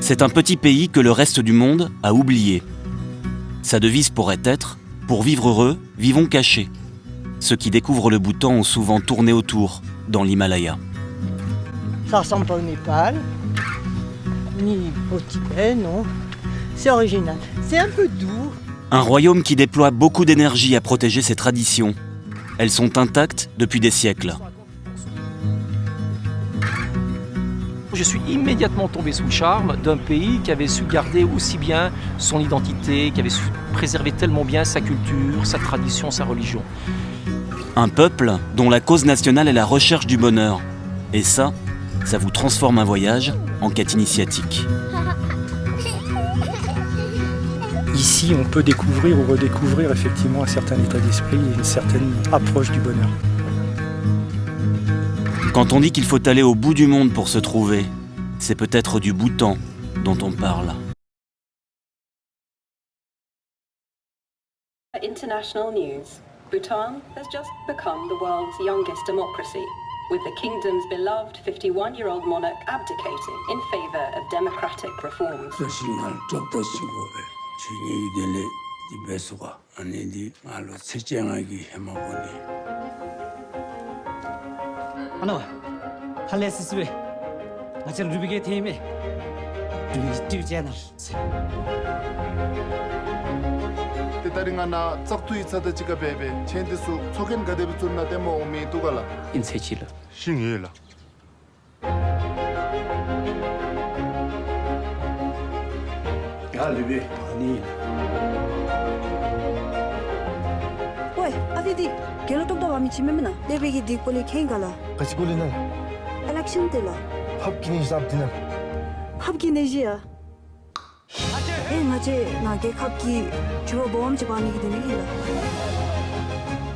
C'est un petit pays que le reste du monde a oublié. Sa devise pourrait être « Pour vivre heureux, vivons cachés ». Ceux qui découvrent le Bouthan ont souvent tourné autour, dans l'Himalaya. Ça ressemble pas au Népal, ni au Tibet, non. C'est original. C'est un peu doux. Un royaume qui déploie beaucoup d'énergie à protéger ses traditions. Elles sont intactes depuis des siècles. Je suis immédiatement tombé sous le charme d'un pays qui avait su garder aussi bien son identité, qui avait su préserver tellement bien sa culture, sa tradition, sa religion. Un peuple dont la cause nationale est la recherche du bonheur. Et ça vous transforme un voyage en quête initiatique. Ici, on peut découvrir ou redécouvrir effectivement un certain état d'esprit et une certaine approche du bonheur. Quand on dit qu'il faut aller au bout du monde pour se trouver, c'est peut-être du Bouthan dont on parle. International news. Bhutan has just become the world's youngest democracy, with the kingdom's beloved 51-year-old monarch abdicating in favor of democratic reforms. Oi, avidi, quel autre doit m'y chimena? Les bébés dit qu'on est kengala. 같이 골리는 Election de la. 합기니 잡드는 합기네지야. 에 맞지, 나게 합기 주로 보험 집안이기 되는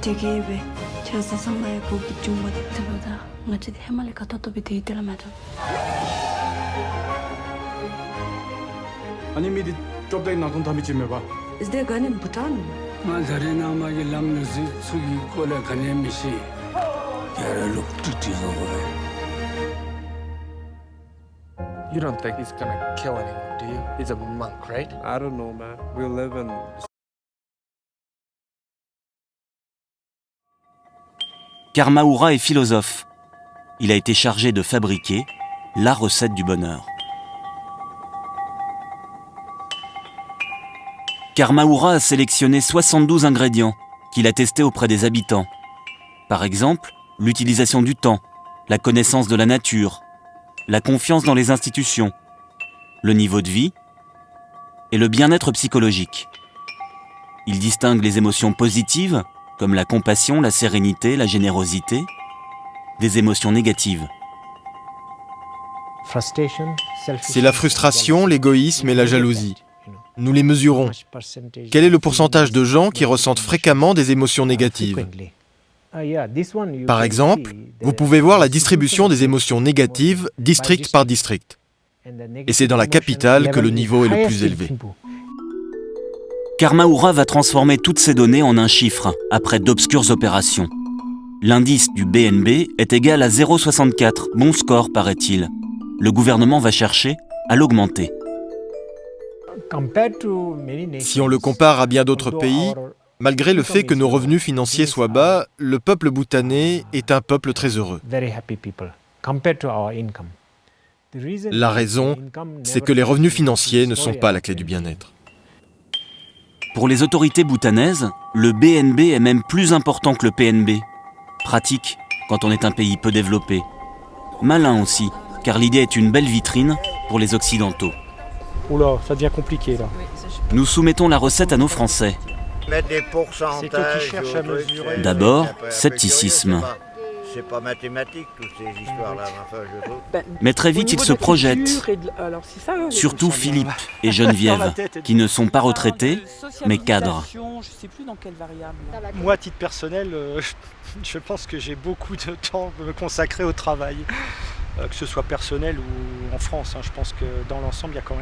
되게 왜 저서 상마에 보기 좀 못들어다. 맞지 해말이 갖다 또 비대 있더라 맞아. 아니 미리 좁다이 나돈 담이 좀 해봐. Is there gun in Bhutan? 마자리나 마기 람느시 수기 꼴에 가네 미시. 야를 뚝뚝이서 그래. You don't think he's gonna kill anyone, do you? He's a monk, right? I don't know, man. We live in... Karmaoura est philosophe. Il a été chargé de fabriquer la recette du bonheur. Karmaoura a sélectionné 72 ingrédients qu'il a testés auprès des habitants. Par exemple, l'utilisation du temps, la connaissance de la nature, la confiance dans les institutions, le niveau de vie et le bien-être psychologique. Il distingue les émotions positives, comme la compassion, la sérénité, la générosité, des émotions négatives. C'est la frustration, l'égoïsme et la jalousie. Nous les mesurons. Quel est le pourcentage de gens qui ressentent fréquemment des émotions négatives ? Par exemple, vous pouvez voir la distribution des émotions négatives district par district. Et c'est dans la capitale que le niveau est le plus élevé. Karmaoura va transformer toutes ces données en un chiffre, après d'obscures opérations. L'indice du BNB est égal à 0,64, bon score paraît-il. Le gouvernement va chercher à l'augmenter. Si on le compare à bien d'autres pays, malgré le fait que nos revenus financiers soient bas, le peuple bhoutanais est un peuple très heureux. La raison, c'est que les revenus financiers ne sont pas la clé du bien-être. Pour les autorités bhoutanaises, le BNB est même plus important que le PNB. Pratique quand on est un pays peu développé. Malin aussi, car l'idée est une belle vitrine pour les Occidentaux. Oula, ça devient compliqué là. Nous soumettons la recette à nos Français. Mettre des pourcentages. C'est toi qui cherches à mesurer. D'abord, scepticisme. C'est pas mathématique, toutes ces histoires-là, enfin, je trouve. Mais très vite, ils se projettent. Surtout Philippe et Geneviève, qui ne sont pas retraités, mais cadres. Moi, à titre personnel, je pense que j'ai beaucoup de temps à me consacrer au travail. Que ce soit personnel ou en France. Je pense que dans l'ensemble, il y a quand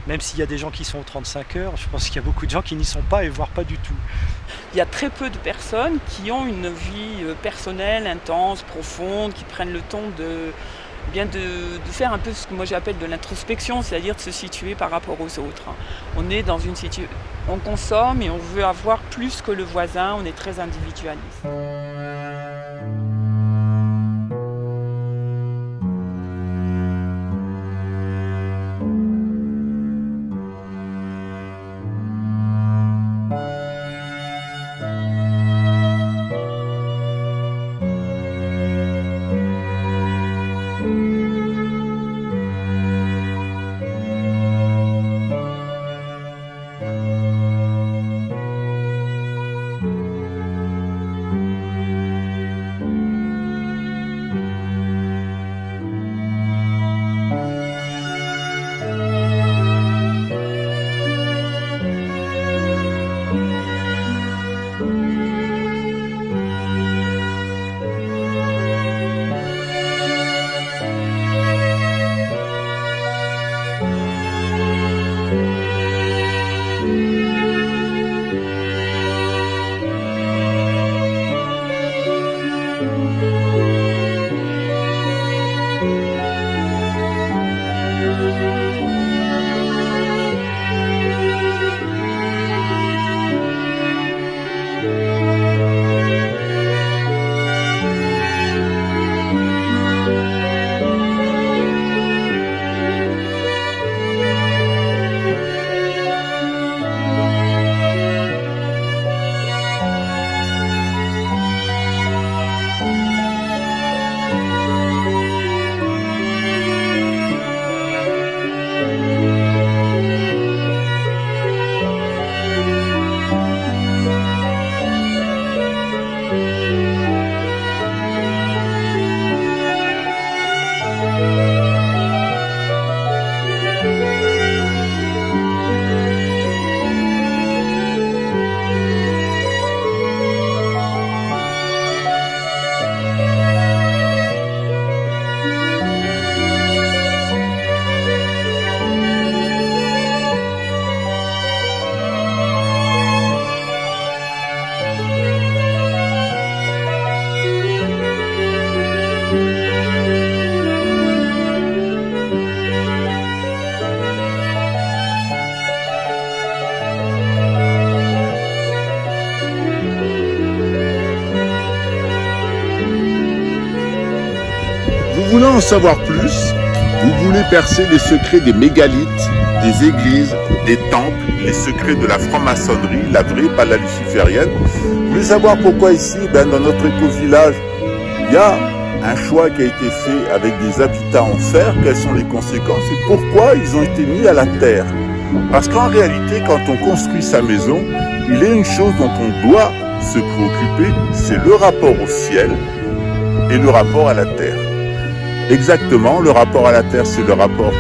même s'il y a des gens qui sont aux 35 heures, je pense qu'il y a beaucoup de gens qui n'y sont pas et voire pas du tout. Il y a très peu de personnes qui ont une vie personnelle, intense, profonde, qui prennent le temps bien de faire un peu ce que moi j'appelle de l'introspection, c'est-à-dire de se situer par rapport aux autres. On est dans une situation, on consomme et on veut avoir plus que le voisin, on est très individualiste. Vous voulez en savoir plus? Vous voulez percer les secrets des mégalithes, des églises, des temples, les secrets de la franc-maçonnerie, la vraie, pas la luciférienne? Vous voulez savoir pourquoi ici, dans notre éco-village, il y a un choix qui a été fait avec des habitats en fer? Quelles sont les conséquences et pourquoi ils ont été mis à la terre? Parce qu'en réalité, quand on construit sa maison, il y a une chose dont on doit se préoccuper, c'est le rapport au ciel et le rapport à la terre. Exactement, le rapport à la terre, c'est le rapport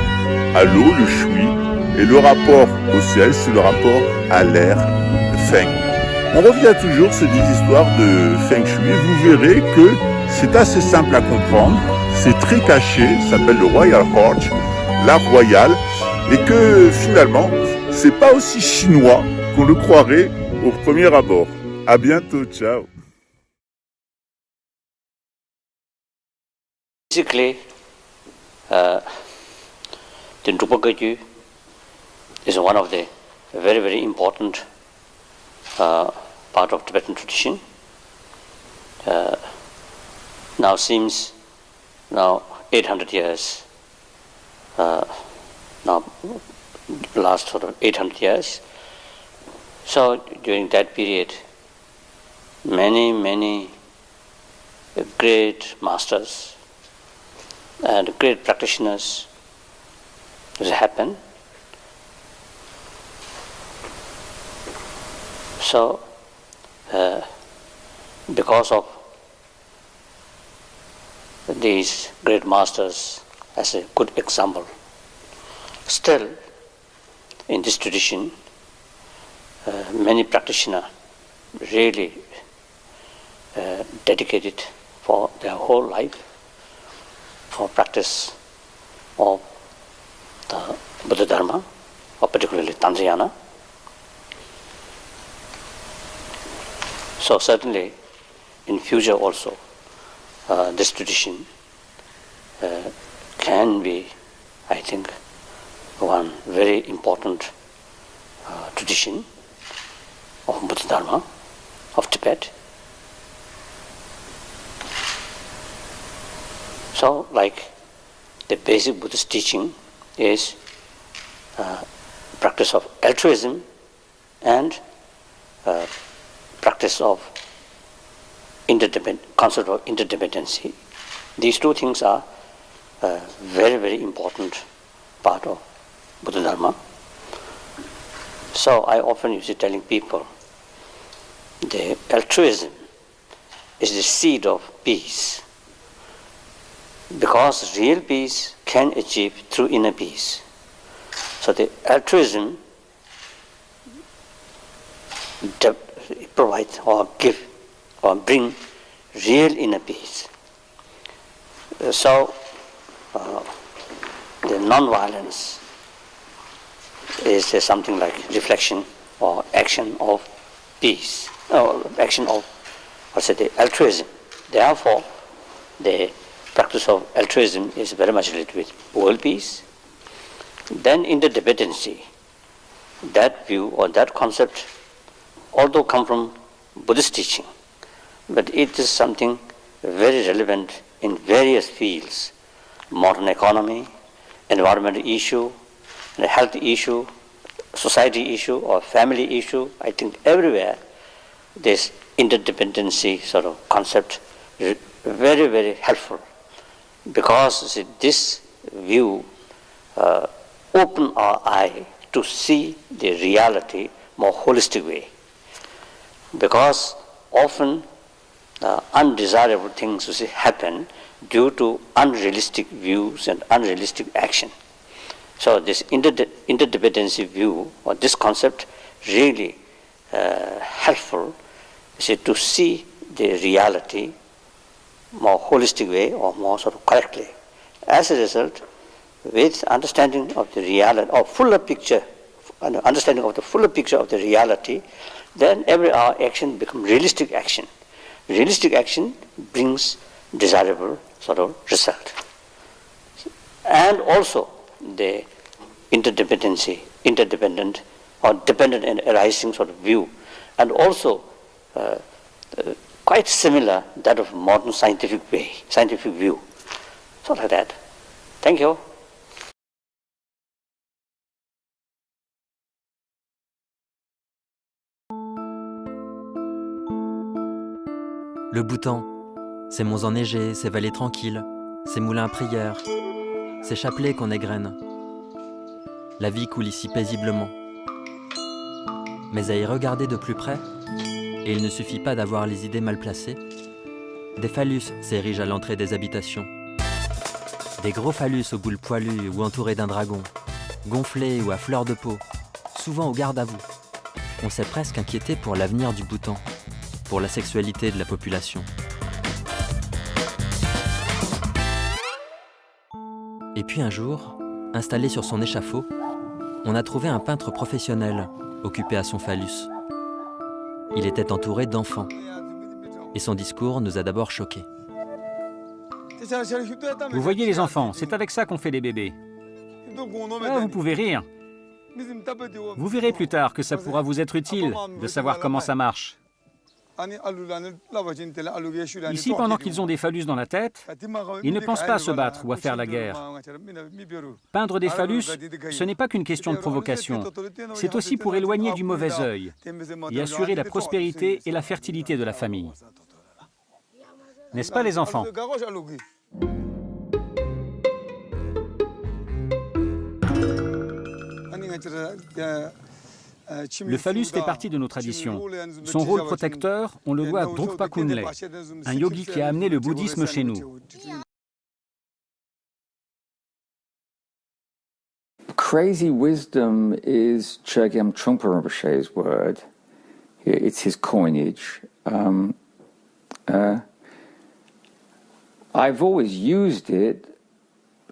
à l'eau, le shui, et le rapport au ciel, c'est le rapport à l'air, le feng. On revient toujours sur des histoires de feng shui, et vous verrez que c'est assez simple à comprendre, c'est très caché, ça s'appelle le Royal Horse, l'art royal, et que finalement, c'est pas aussi chinois qu'on le croirait au premier abord. À bientôt, ciao. Basically, the Drupagaju is one of the very, very important part of Tibetan tradition. Now seems 800 years. Now last sort of 800 years. So during that period, many great masters and great practitioners has happened. So, because of these great masters as a good example, still in this tradition, many practitioners really dedicated for their whole life for practice of the Buddha Dharma, or particularly Tanzayana. So certainly in future also this tradition can be, I think, one very important tradition of Buddha Dharma of Tibet. So, like the basic Buddhist teaching is practice of altruism and practice of concept of interdependency. These two things are very, very important part of Buddha Dharma. So I often used to telling people the altruism is the seed of peace, because real peace can achieve through inner peace. So the altruism provide or give or bring real inner peace. So the non-violence is something like reflection or action of peace, or action of, the altruism. Therefore, the practice of altruism is very much related with world peace. Then interdependency, that view or that concept, although come from Buddhist teaching, but it is something very relevant in various fields: modern economy, environmental issue, health issue, society issue, or family issue. I think everywhere this interdependency sort of concept is very, very helpful, because this view open our eye to see the reality more holistic way. Because often undesirable things happen due to unrealistic views and unrealistic action. So this interdependency view or this concept really helpful to see the reality more holistic way or more sort of correctly. As a result, with understanding of the reality or fuller picture, understanding of the fuller picture of the reality, then every our action becomes realistic action. Realistic action brings desirable sort of result. And also the interdependent or dependent and arising sort of view, and also quite similar that of modern scientific view. So like that. Thank you. Le Bouthan, ses monts enneigés, ses vallées tranquilles, ses moulins à prière, ses chapelets qu'on égrène. La vie coule ici paisiblement. Mais à y regarder de plus près, et il ne suffit pas d'avoir les idées mal placées, des phallus s'érigent à l'entrée des habitations. Des gros phallus aux boules poilues ou entourés d'un dragon, gonflés ou à fleur de peau, souvent au garde à vous. On s'est presque inquiété pour l'avenir du Bouthan, pour la sexualité de la population. Et puis un jour, installé sur son échafaud, on a trouvé un peintre professionnel occupé à son phallus. Il était entouré d'enfants. Et son discours nous a d'abord choqués. Vous voyez les enfants, c'est avec ça qu'on fait des bébés. Ah, vous pouvez rire. Vous verrez plus tard que ça pourra vous être utile de savoir comment ça marche. Ici, pendant qu'ils ont des phallus dans la tête, ils ne pensent pas à se battre ou à faire la guerre. Peindre des phallus, ce n'est pas qu'une question de provocation, c'est aussi pour éloigner du mauvais œil et assurer la prospérité et la fertilité de la famille. N'est-ce pas les enfants ? Le phallus fait partie de nos traditions. Son rôle protecteur, on le doit à Drukpa Kunle, un yogi qui a amené le bouddhisme chez nous. Crazy wisdom is Chogyam Trungpa Rinpoche's word. It's his coinage. I've always used it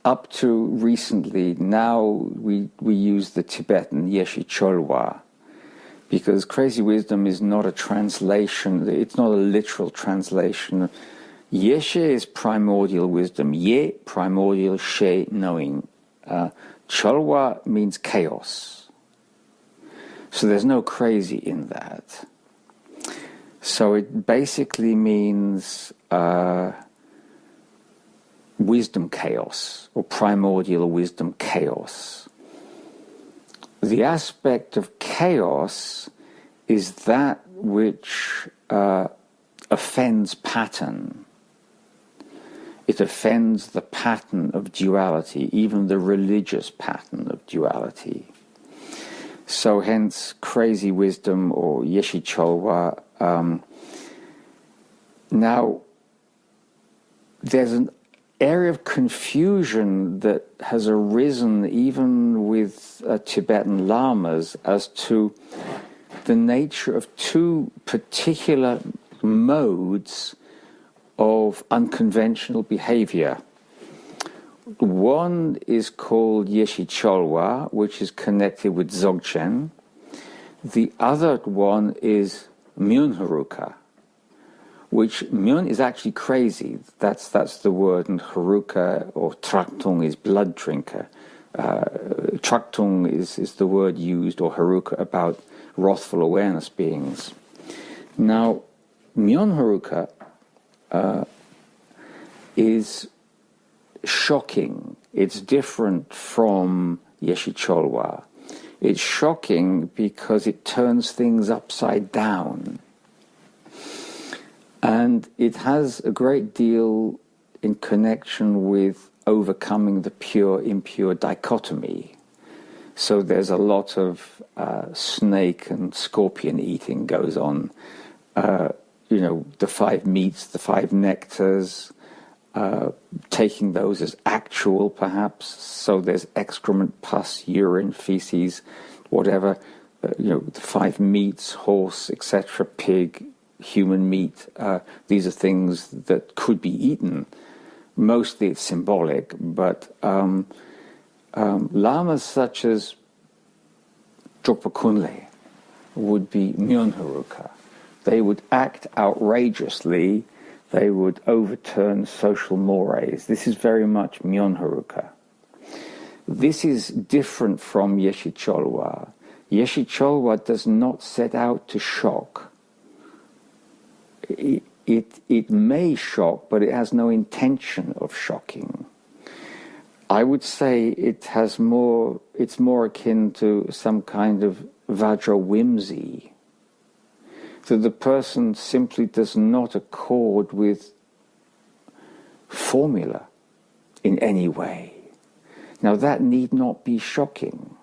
up to recently. Now we use the Tibetan Yeshi Cholwa, because crazy wisdom is not a translation, it's not a literal translation Yeshe is primordial wisdom. Ye, primordial, she, knowing. Cholwa means chaos. So there's no crazy in that. So it basically means wisdom chaos, or primordial wisdom chaos. The aspect of chaos is that which offends pattern. It offends the pattern of duality, even the religious pattern of duality. So hence crazy wisdom or Yeshi Cholwa. Now, there's an area of confusion that has arisen even with Tibetan lamas as to the nature of two particular modes of unconventional behavior. One is called Yeshi Cholwa, which is connected with Dzogchen. The other one is Myun Haruka, which Myun is actually crazy. That's the word, and Haruka or Traktung is blood drinker. Traktung is the word used, or Haruka, about wrathful awareness beings. Now, Myun Haruka is shocking. It's different from Yeshi Cholwa. It's shocking because it turns things upside down. And it has a great deal in connection with overcoming the pure-impure dichotomy. So there's a lot of snake and scorpion eating goes on. The 5 meats, the 5 nectars, taking those as actual perhaps. So there's excrement, pus, urine, feces, whatever. The 5 meats, horse, etc., pig, human meat. These are things that could be eaten. Mostly it's symbolic, but lamas such as Drukpa Kunle would be Myun Haruka. They would act outrageously. They would overturn social mores. This is very much Myun Haruka. This is different from Yeshi Cholwa. Yeshi Cholwa does not set out to shock. It may shock, but it has no intention of shocking. I would say it's more akin to some kind of Vajra whimsy. So the person simply does not accord with formula in any way. Now that need not be shocking.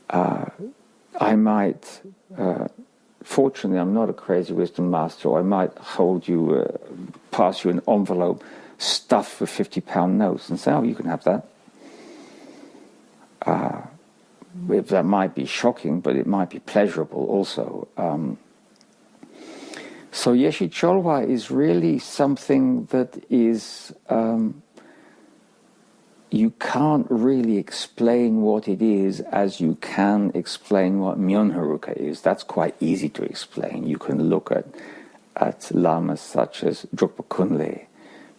I might, fortunately I'm not a crazy wisdom master, I might pass you an envelope stuffed with £50 notes and say, oh, you can have that. That might be shocking, but it might be pleasurable also. So Yeshi Cholwa is really something that is, you can't really explain what it is as you can explain what Myun Haruka is. That's quite easy to explain. You can look at lamas such as Drukpa Kunle.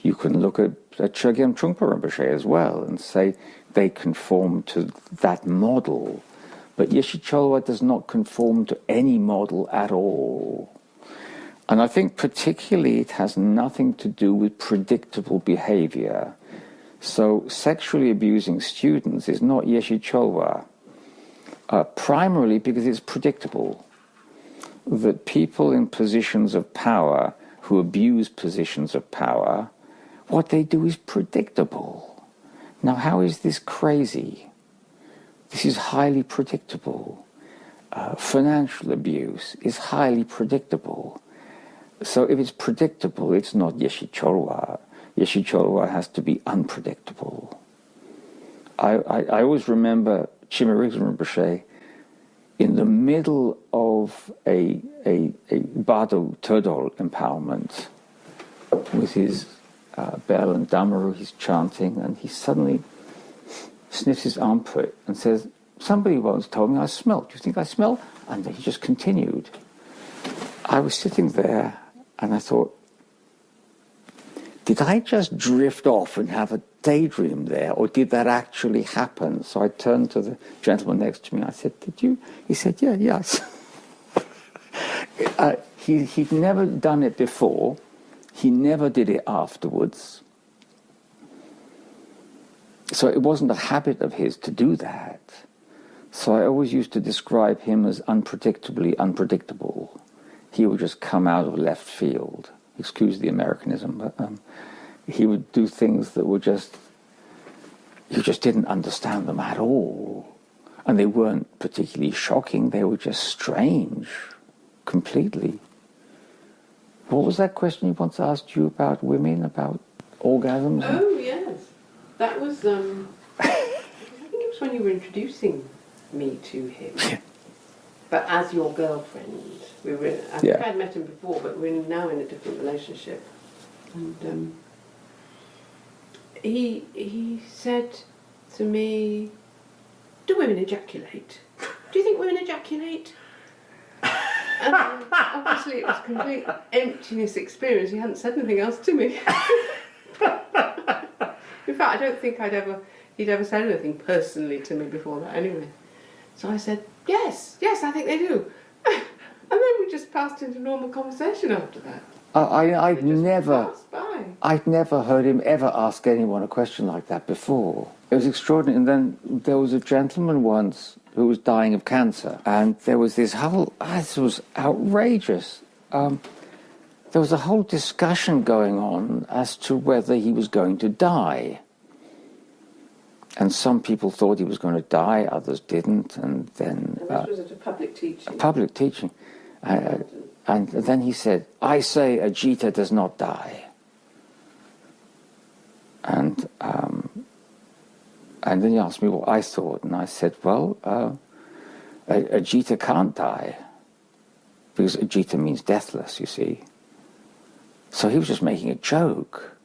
You can look at Chogyam Trungpa Rinpoche as well and say they conform to that model. But Yeshi Cholwa does not conform to any model at all. And I think particularly it has nothing to do with predictable behavior. So sexually abusing students is not Yeshi Cholwa, primarily because it's predictable. That people in positions of power who abuse positions of power, what they do is predictable. Now, how is this crazy? This is highly predictable. Financial abuse is highly predictable. So if it's predictable, it's not Yeshi Cholwa. Yeshi Cholwa has to be unpredictable. I always remember Chima Rigzon Rinpoche in the middle of a Bardo Turdol empowerment with his bell and damaru, he's chanting, and he suddenly sniffs his armpit and says, somebody once told me I smell. Do you think I smell? And he just continued. I was sitting there and I thought, did I just drift off and have a daydream there, or did that actually happen? So I turned to the gentleman next to me. I said, did you? He said, yeah, yes. He'd never done it before. He never did it afterwards. So it wasn't a habit of his to do that. So I always used to describe him as unpredictably unpredictable. He would just come out of left field. Excuse the Americanism, but he would do things that were just, you just didn't understand them at all. And they weren't particularly shocking, they were just strange, completely. What was that question you once asked you about women, about orgasms? Oh, yes. That was, I think it was when you were introducing me to him. But as your girlfriend. I think I'd met him before, but we're now in a different relationship. And he said to me, do women ejaculate? Do you think women ejaculate? And obviously it was a complete emptiness experience. He hadn't said anything else to me. In fact, I don't think he'd ever said anything personally to me before that anyway. So I said, yes, I think they do. And then we just passed into normal conversation after that. I'd never heard him ever ask anyone a question like that before. It was extraordinary. And then there was a gentleman once who was dying of cancer, and there was this whole, this was outrageous. There was a whole discussion going on as to whether he was going to die. And some people thought he was going to die, others didn't, and then... And this was at a public teaching. A public teaching. And then he said, I say Ajita does not die. And then he asked me what I thought, and I said, well, Ajita can't die, because Ajita means deathless, you see. So he was just making a joke.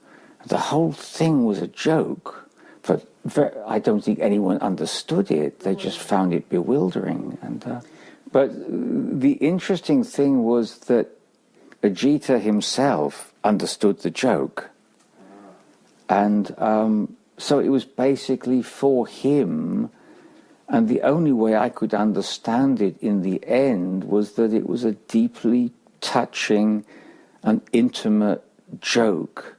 The whole thing was a joke. But I don't think anyone understood it. They just found it bewildering. But the interesting thing was that Ajita himself understood the joke. And so it was basically for him. And the only way I could understand it in the end was that it was a deeply touching and intimate joke.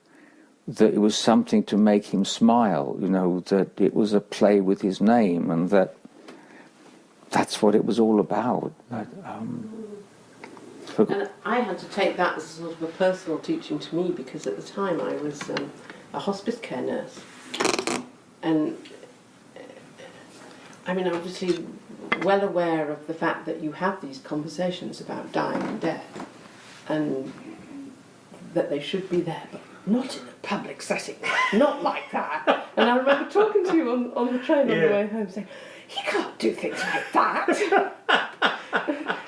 That it was something to make him smile, that it was a play with his name, and that's what it was all about. But, and I had to take that as sort of a personal teaching to me, because at the time I was a hospice care nurse. And, I mean, obviously well aware of the fact that you have these conversations about dying and death, and that they should be there, but not in a public setting, not like that. And I remember talking to you on the train on the way home, saying, you can't do things like that.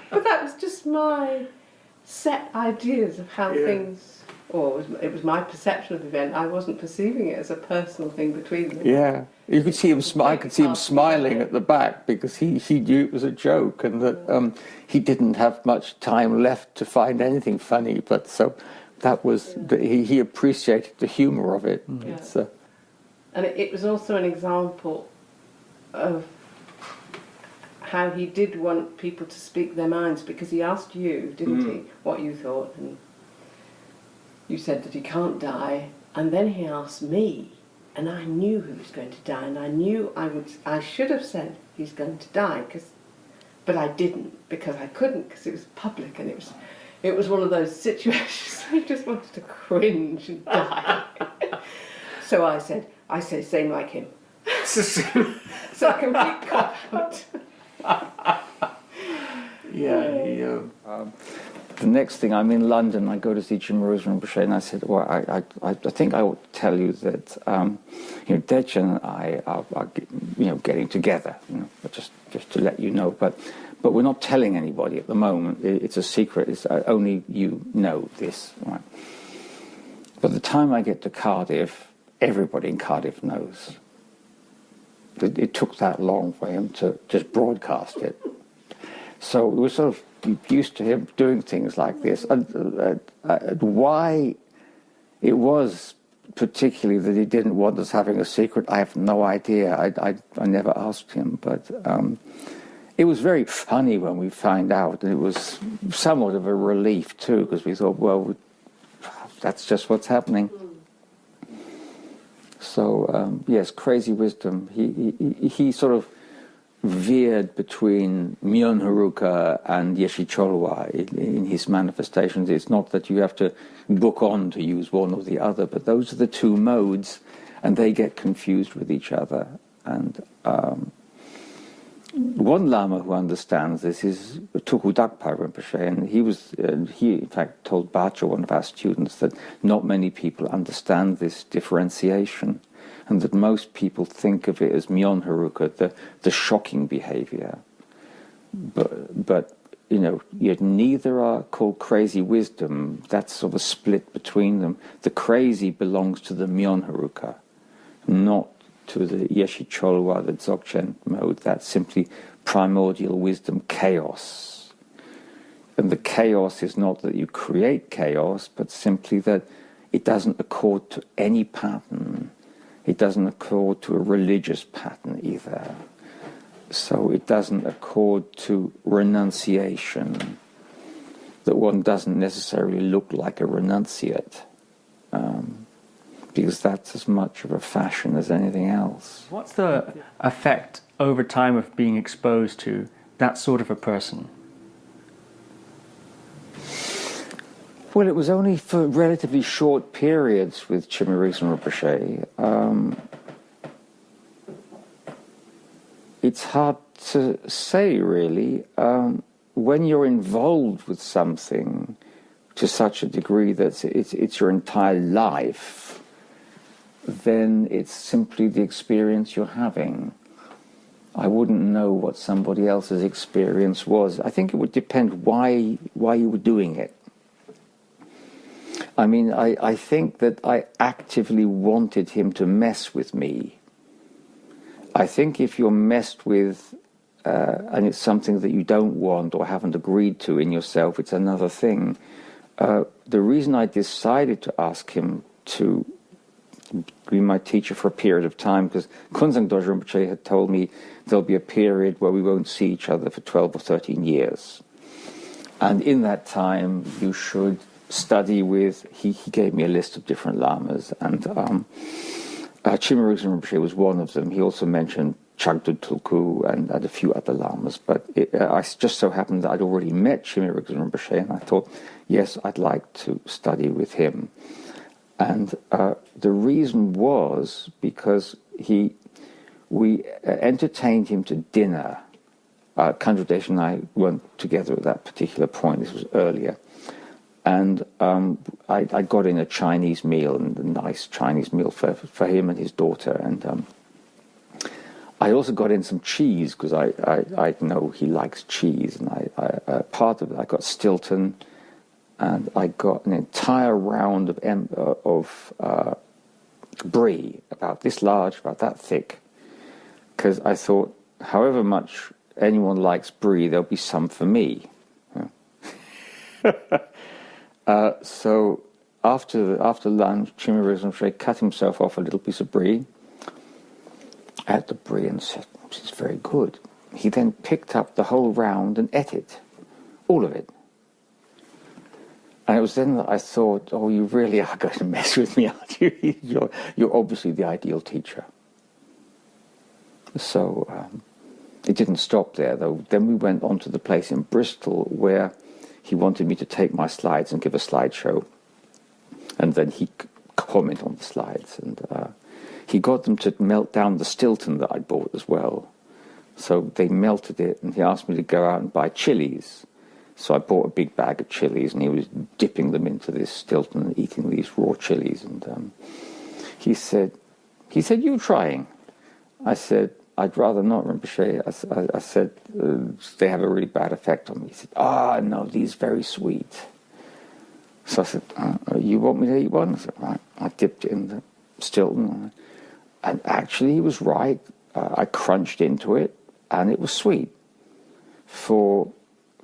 But that was just my set ideas of how things, or it was my perception of the event. I wasn't perceiving it as a personal thing between them. Yeah, you could see him. I could see him smiling at the back, because he knew it was a joke, and that he didn't have much time left to find anything funny. But so. That was, he appreciated the humour of it. Yeah. And it was also an example of how he did want people to speak their minds, because he asked you, didn't he, what you thought, and you said that he can't die, and then he asked me, and I knew he was going to die, and I knew I should have said he's going to die, but I didn't, because I couldn't, because it was public, and it was one of those situations I just wanted to cringe and die. So I said, same like him. So a complete cop-out. The next thing, I'm in London, I go to see Jim Rosen and Boucher, and I said, well, I think I ought to tell you that, Dejan and I are getting together, just to let you know, but we're not telling anybody at the moment. It's a secret. It's only you know this. Right? By the time I get to Cardiff, everybody in Cardiff knows. It took that long for him to just broadcast it. So we were sort of used to him doing things like this. And why it was particularly that he didn't want us having a secret, I have no idea. I never asked him, but it was very funny when we found out, and it was somewhat of a relief too, because we thought, well, that's just what's happening. So yes, crazy wisdom. He sort of veered between Myon Haruka and Yeshe Cholwa in his manifestations. It's not that you have to book on to use one or the other, but those are the two modes, and they get confused with each other. And one Lama who understands this is Tuku Dakpa Rinpoche, and he in fact told Bacha, one of our students, that not many people understand this differentiation, and that most people think of it as Myon Haruka, the shocking behavior. But you know, yet neither are called crazy wisdom. That's sort of a split between them. The crazy belongs to the Myon Haruka, not to the Yeshe Cholwa, the Dzogchen mode. That's simply primordial wisdom, chaos. And the chaos is not that you create chaos, but simply that it doesn't accord to any pattern. It doesn't accord to a religious pattern either. So it doesn't accord to renunciation, that one doesn't necessarily look like a renunciate, because that's as much of a fashion as anything else. What's the effect over time of being exposed to that sort of a person? Well, it was only for relatively short periods with Chimerisan Rinpoche. It's hard to say, really. When you're involved with something to such a degree that it's your entire life, then it's simply the experience you're having. I wouldn't know what somebody else's experience was. I think it would depend why you were doing it. I mean, I think that I actively wanted him to mess with me. I think if you're messed with, and it's something that you don't want or haven't agreed to in yourself, it's another thing. The reason I decided to ask him to be my teacher for a period of time, because Kunzang Dorje Rinpoche had told me there'll be a period where we won't see each other for 12 or 13 years. And in that time, you should study with, he gave me a list of different lamas, and Chimerisan Rinpoche was one of them. He also mentioned Chagdud Tulku and a few other lamas, but I just so happened that I'd already met Chimerisan Rinpoche, and I thought, yes, I'd like to study with him. And the reason was because we entertained him to dinner. Kandradesh and I weren't together at that particular point. This was earlier. And I got in a Chinese meal, and a nice Chinese meal for him and his daughter. And I also got in some cheese, because I know he likes cheese. And part of it, I got Stilton, and I got an entire round of brie, about this large, about that thick, because I thought, however much anyone likes brie, there'll be some for me. So after lunch, Chimerisan Rinpoche cut himself off a little piece of brie, ate the brie and said, "This is very good." He then picked up the whole round and ate it, all of it. And it was then that I thought, oh, you really are going to mess with me, aren't you? You're obviously the ideal teacher. So it didn't stop there, though. Then we went on to the place in Bristol where he wanted me to take my slides and give a slideshow. And then he'd comment on the slides. And he got them to melt down the Stilton that I bought as well. So they melted it, and he asked me to go out and buy chilies. So I bought a big bag of chilies, and he was dipping them into this Stilton and eating these raw chilies. And he said, "You trying?" I said, "I'd rather not, Rinpoche." I said, "They have a really bad effect on me." He said, "No, these are very sweet." So I said, "You want me to eat one?" I said, "Right." I dipped it in the Stilton. And actually, he was right. I crunched into it, and it was sweet for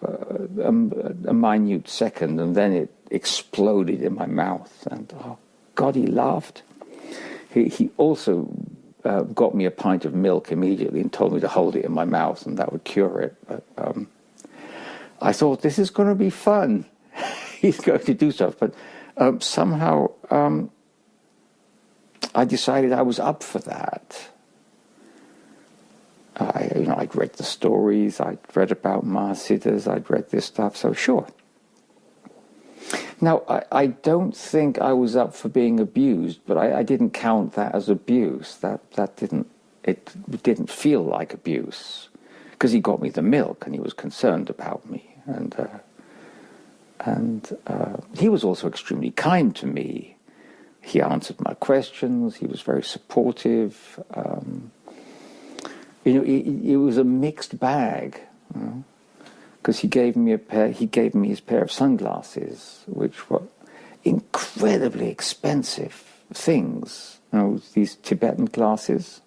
a minute second, and then it exploded in my mouth. And, oh, God, he laughed. He also got me a pint of milk immediately and told me to hold it in my mouth and that would cure it. But I thought, this is going to be fun. He's going to do stuff. But somehow I decided I was up for that. I'd read the stories, I'd read about Mahasiddhas, I'd read this stuff, so sure. Now, I don't think I was up for being abused, but I didn't count that as abuse. It didn't feel like abuse, because he got me the milk and he was concerned about me, and he was also extremely kind to me. He answered my questions. He was very supportive. It was a mixed bag. Because he gave me his pair of sunglasses, which were incredibly expensive things. These Tibetan glasses.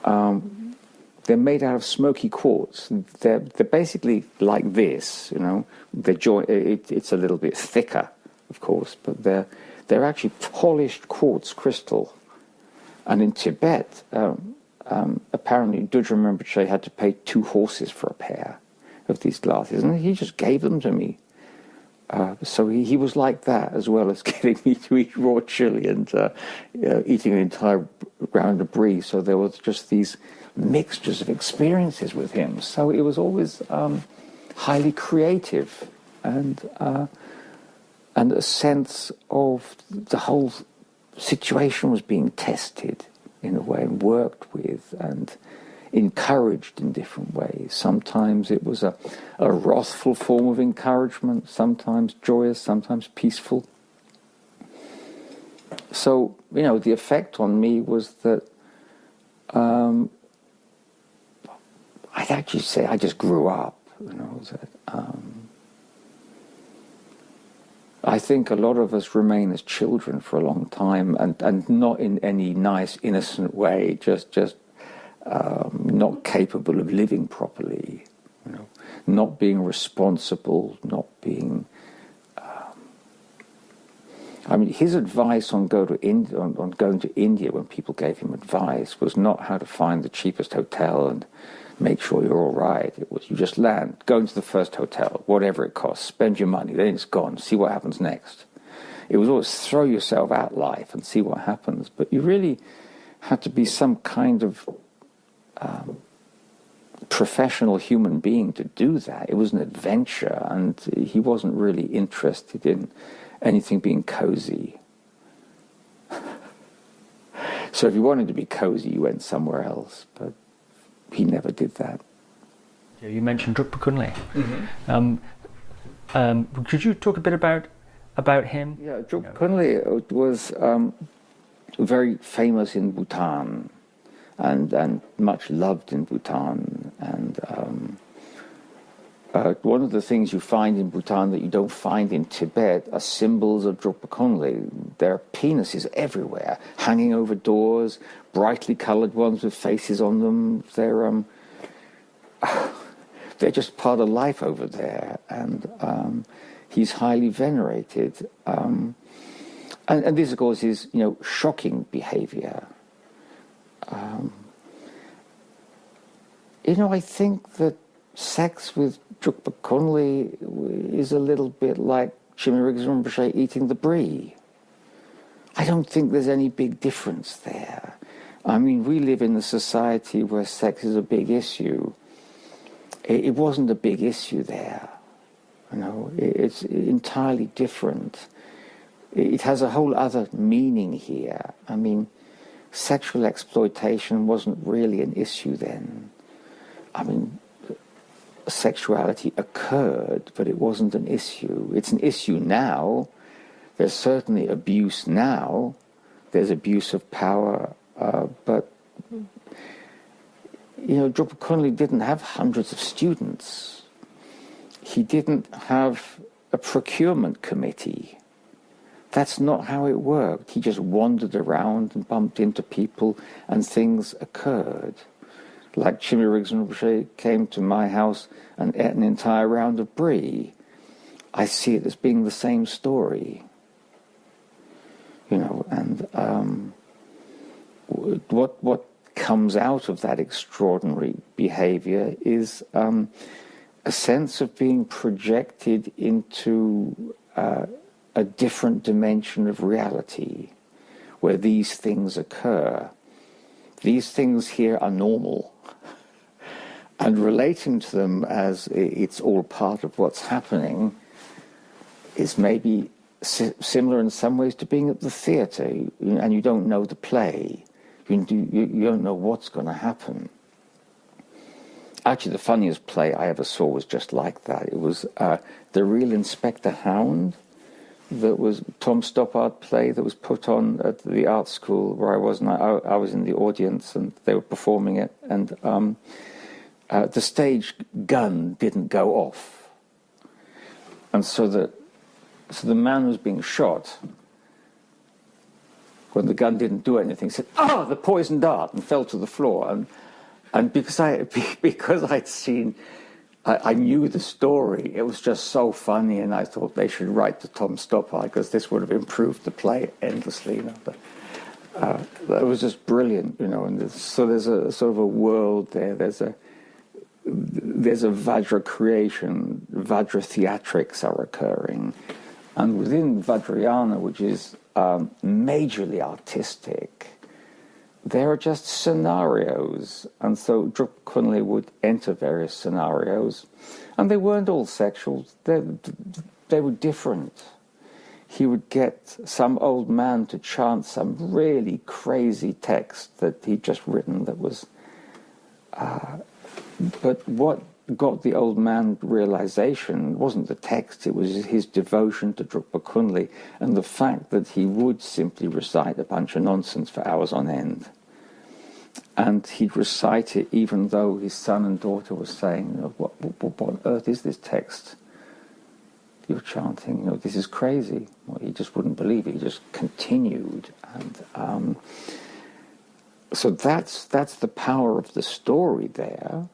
They're made out of smoky quartz. They're basically like this. It's a little bit thicker, of course, but they're actually polished quartz crystal. And in Tibet, apparently Dudjom Rinpoche had to pay 2 horses for a pair of these glasses, and he just gave them to me. So he was like that, as well as getting me to eat raw chili and eating an entire round of brie. So there was just these mixtures of experiences with him. So it was always highly creative and a sense of the whole situation was being tested in a way and worked with and encouraged in different ways. Sometimes it was a wrathful form of encouragement, sometimes joyous, sometimes peaceful. So, the effect on me was that I'd actually say I just grew up, I think a lot of us remain as children for a long time and not in any nice, innocent way, just not capable of living properly, not being responsible, not being... his advice on going to India when people gave him advice was not how to find the cheapest hotel and make sure you're all right. It was you just land, go into the first hotel, whatever it costs, spend your money, then it's gone, see what happens next. It was always throw yourself at life and see what happens. But you really had to be some kind of professional human being to do that. It was an adventure, and he wasn't really interested in anything being cozy. So if you wanted to be cozy, you went somewhere else, but he never did that. You mentioned Drukpa Kunle. Mm-hmm. Could you talk a bit about him? Yeah, Drukpa Kunle was very famous in Bhutan and much loved in Bhutan. And one of the things you find in Bhutan that you don't find in Tibet are symbols of Drukpa Kunle. There are penises everywhere, hanging over doors, brightly coloured ones with faces on them. They're just part of life over there, and he's highly venerated. And this, of course, is shocking behaviour. I think that sex with Drukpa Kunle is a little bit like Chimerigas Rinpoche eating the brie. I don't think there's any big difference there. We live in a society where sex is a big issue. It wasn't a big issue there. It's entirely different. It has a whole other meaning here. Sexual exploitation wasn't really an issue then. Sexuality occurred, but it wasn't an issue. It's an issue now. There's certainly abuse now. There's abuse of power, but Drukpa Kunle didn't have hundreds of students. He didn't have a procurement committee. That's not how it worked. He just wandered around and bumped into people, and things occurred. Like Chimerigas Rinpoche came to my house and ate an entire round of brie. I see it as being the same story. what comes out of that extraordinary behavior is a sense of being projected into a different dimension of reality where these things occur. These things here are normal, and relating to them as it's all part of what's happening is maybe similar in some ways to being at the theatre, and you don't know the play. You don't know what's going to happen. Actually, the funniest play I ever saw was just like that. It was The Real Inspector Hound, that was Tom Stoppard play that was put on at the art school where I was, and I was in the audience and they were performing it, and the stage gun didn't go off, and so the man who was being shot, when the gun didn't do anything, said, "Ah, the poison dart," and fell to the floor, and because I'd seen. I knew the story. It was just so funny, and I thought they should write to Tom Stoppard because this would have improved the play endlessly. That was just brilliant, And so there's a sort of a world there. There's a Vajra creation. Vajra theatrics are occurring, and within Vajrayana, which is majorly artistic, there are just scenarios, and so Drupal Kunle would enter various scenarios, and they weren't all sexual, they were different. He would get some old man to chant some really crazy text that he'd just written that was... but what got the old man realization wasn't the text, it was his devotion to Drupal Kunle and the fact that he would simply recite a bunch of nonsense for hours on end. And he'd recite it even though his son and daughter were saying, what on earth is this text you're chanting? This is crazy. Well, he just wouldn't believe it. He just continued. And so that's the power of the story there.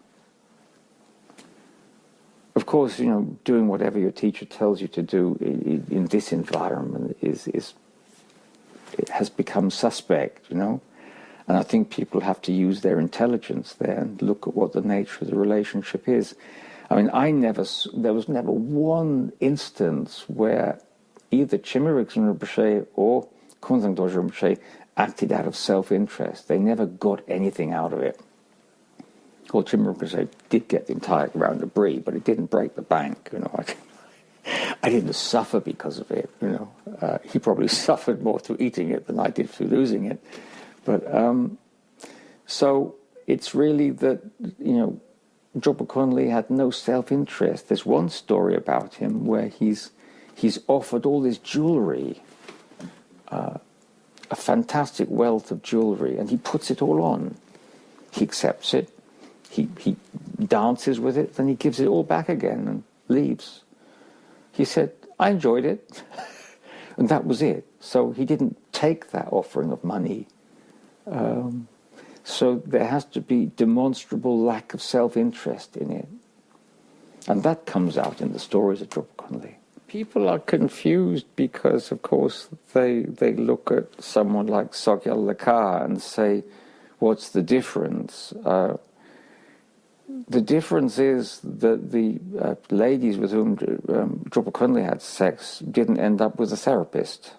Of course, doing whatever your teacher tells you to do in this environment it has become suspect, And I think people have to use their intelligence there and look at what the nature of the relationship is. I mean, there was never one instance where either Chimarik Rinpoche or Kunzang Dorje Rinpoche acted out of self-interest. They never got anything out of it. Well, Chimarik Rinpoche did get the entire round of brie, but it didn't break the bank, I didn't suffer because of it, He probably suffered more through eating it than I did through losing it. But so it's really that, Drupal Kunle had no self-interest. There's one story about him where he's offered all this jewelry, a fantastic wealth of jewelry, and he puts it all on. He accepts it, he dances with it, then he gives it all back again and leaves. He said, I enjoyed it, and that was it. So he didn't take that offering of money. So there has to be demonstrable lack of self-interest in it. And that comes out in the stories of Drupal Kunle. People are confused because, of course, they look at someone like Sogyal Lakar and say, what's the difference? The difference is that the ladies with whom Drupal Kunle had sex didn't end up with a therapist.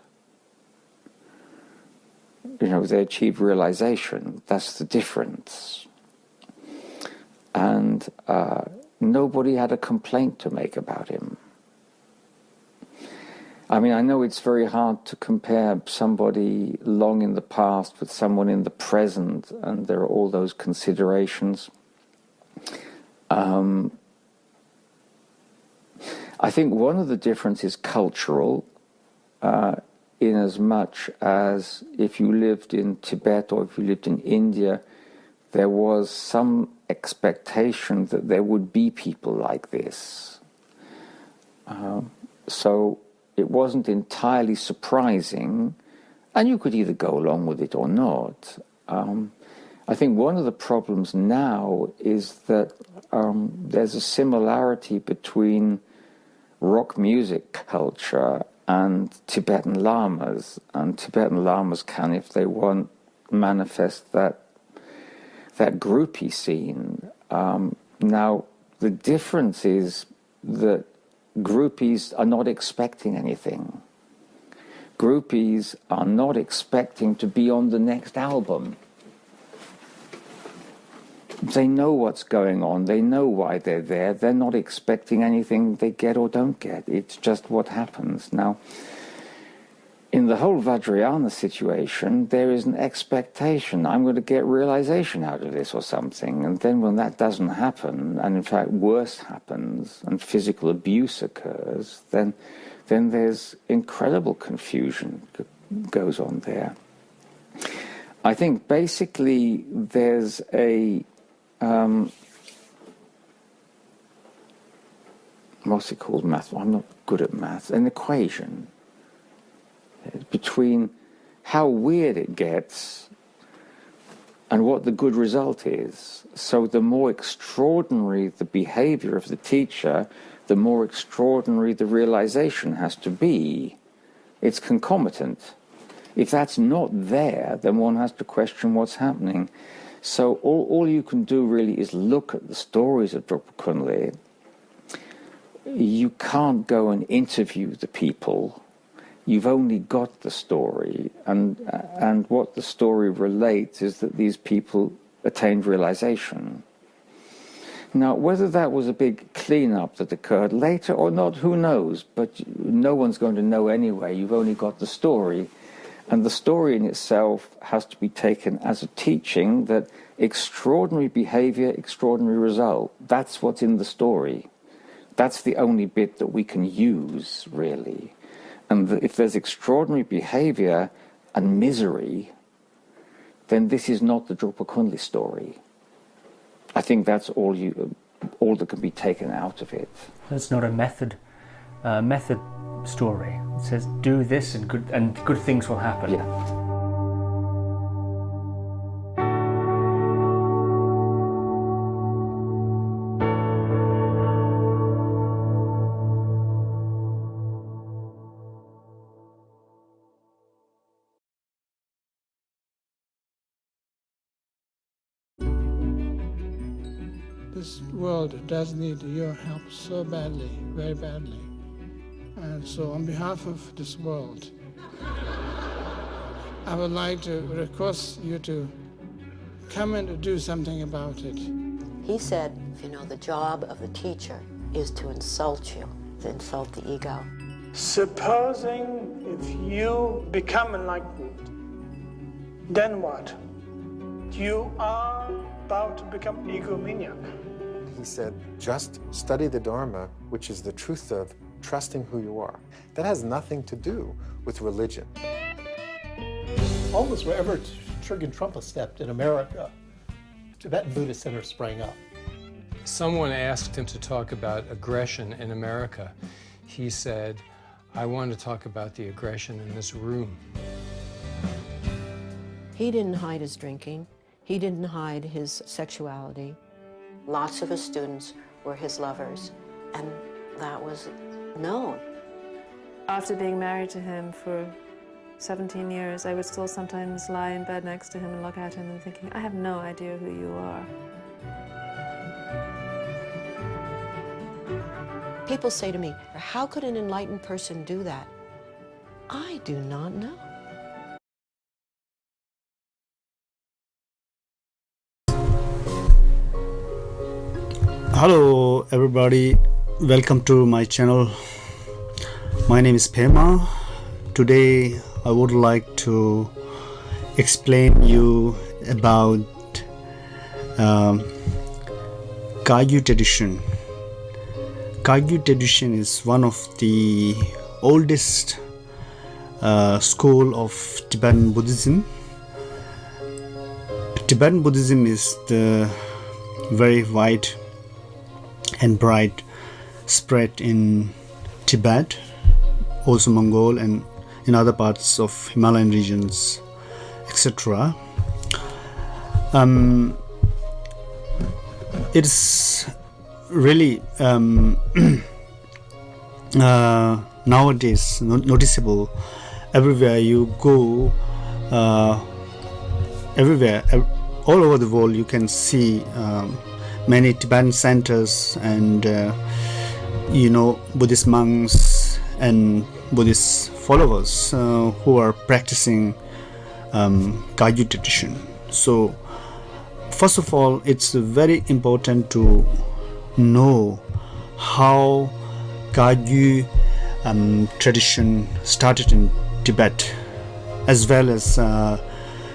They achieved realization. That's the difference. And nobody had a complaint to make about him. I mean, I know it's very hard to compare somebody long in the past with someone in the present, and there are all those considerations. I think one of the differences is cultural, in as much as if you lived in Tibet or if you lived in India, there was some expectation that there would be people like this. So it wasn't entirely surprising, and you could either go along with it or not. I think one of the problems now is that there's a similarity between rock music culture and Tibetan lamas. And Tibetan lamas can, if they want, manifest that groupie scene. Now, the difference is that groupies are not expecting anything. Groupies are not expecting to be on the next album. They know what's going on. They know why they're there. They're not expecting anything they get or don't get. It's just what happens. Now, in the whole Vajrayana situation, there is an expectation. I'm going to get realization out of this or something. And then when that doesn't happen, and in fact worse happens, and physical abuse occurs, then there's incredible confusion goes on there. I think basically there's a what's it called? Math. I'm not good at maths. An equation between how weird it gets and what the good result is. So the more extraordinary the behavior of the teacher, the more extraordinary the realization has to be. It's concomitant. If that's not there, then one has to question what's happening. So all you can do really is look at the stories of Drukpa Kunle. You can't go and interview the people. You've only got the story, and what the story relates is that these people attained realization. Now, whether that was a big clean-up that occurred later or not, who knows? But no one's going to know anyway. You've only got the story. And the story in itself has to be taken as a teaching that extraordinary behavior, extraordinary result. That's what's in the story. That's the only bit that we can use, really. And if there's extraordinary behavior and misery, then this is not the Drukpa Kunle story. I think that's all that can be taken out of it. That's not a method story. It says do this and good things will happen. Yeah. This world does need your help so badly, very badly. And so on behalf of this world, I would like to request you to come and do something about it. He said, the job of the teacher is to insult you, to insult the ego. Supposing if you become enlightened, then what? You are about to become egomaniac. He said, just study the Dharma, which is the truth of trusting who you are. That has nothing to do with religion. Almost wherever Trungpa Trungpa stepped in America, Tibetan Buddhist centers sprang up. Someone asked him to talk about aggression in America. He said, I want to talk about the aggression in this room. He didn't hide his drinking. He didn't hide his sexuality. Lots of his students were his lovers, and that was known. After being married to him for 17 years, I would still sometimes lie in bed next to him and look at him and thinking, I have no idea who you are. People say to me, how could an enlightened person do that? I do not know. Hello everybody, welcome to my channel. My name is Pema. Today I would like to explain you about Kagyu tradition. Kagyu tradition is one of the oldest school of Tibetan Buddhism. Tibetan Buddhism is the very wide and bright spread in Tibet, also Mongol, and in other parts of Himalayan regions, etc. It's really nowadays noticeable everywhere you go. everywhere, all over the world, you can see many Tibetan centers and Buddhist monks and Buddhist followers who are practicing Kagyu tradition. So first of all, it's very important to know how Kagyu tradition started in Tibet as well as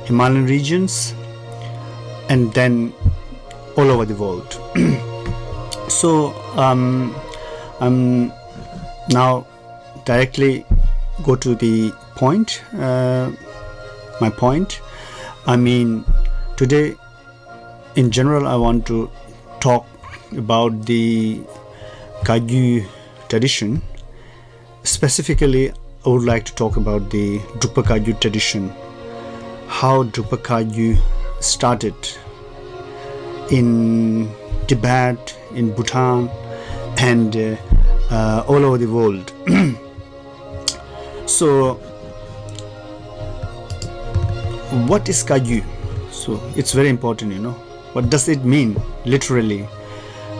Himalayan regions and then all over the world. So now directly go to the point, my point. I mean, today in general I want to talk about the Kagyu tradition. Specifically, I would like to talk about the Drukpa Kagyu tradition, how Drukpa Kagyu started in Tibet, in Bhutan, and all over the world. So, what is Kagyu? So, it's very important, What does it mean, literally?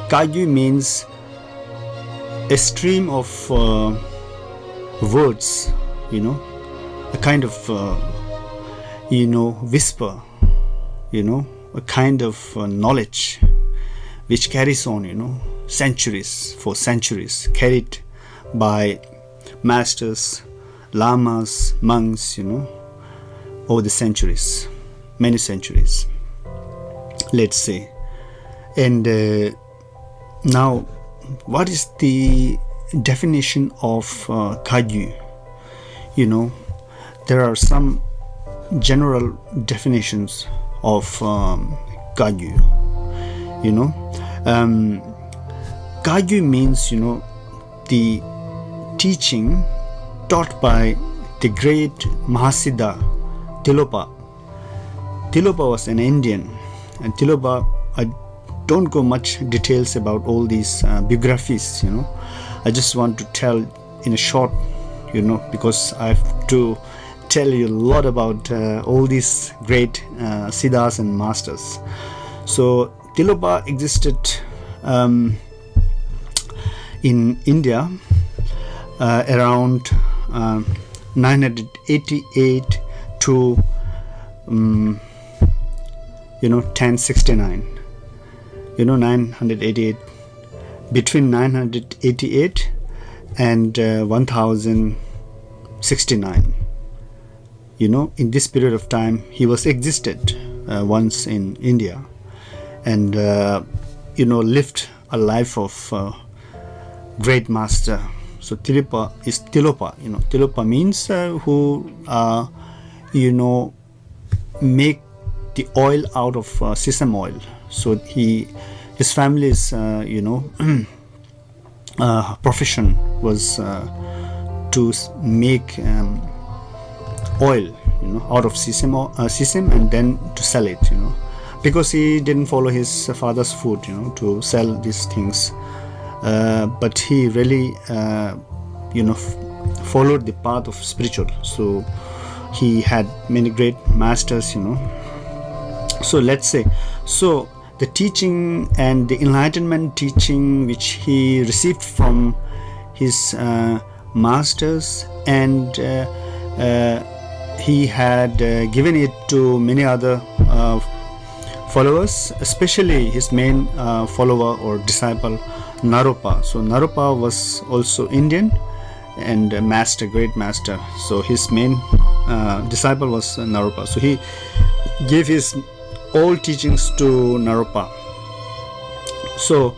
Kagyu means a stream of words, a kind of, whisper, a kind of knowledge which carries on, centuries, for centuries, carried by masters, lamas, monks, over the centuries, many centuries, let's say. And now, what is the definition of Kagyu? There are some general definitions of Kagyu. Kagyu means, the teaching taught by the great Mahasiddha Tilopa. Tilopa was an Indian, and Tilopa, I don't go much details about all these biographies, I just want to tell in a short, because I have to tell you a lot about all these great siddhas and masters. So Tilopa existed in India around 988 to 1069. 988, between 988 and 1069. In this period of time, he was existed once in India, and lived a life of great master. So Tilopa is Tilopa. Tilopa means who make the oil out of sesame oil. So his family's profession was to make oil out of sesame and then to sell it, because he didn't follow his father's food to sell these things, but he really followed the path of spiritual. So he had many great masters, so let's say, so the teaching and the enlightenment teaching which he received from his masters, and he had given it to many other followers, especially his main follower or disciple Naropa. So Naropa was also Indian and a master, great master. So his main disciple was Naropa. So he gave his all teachings to Naropa. So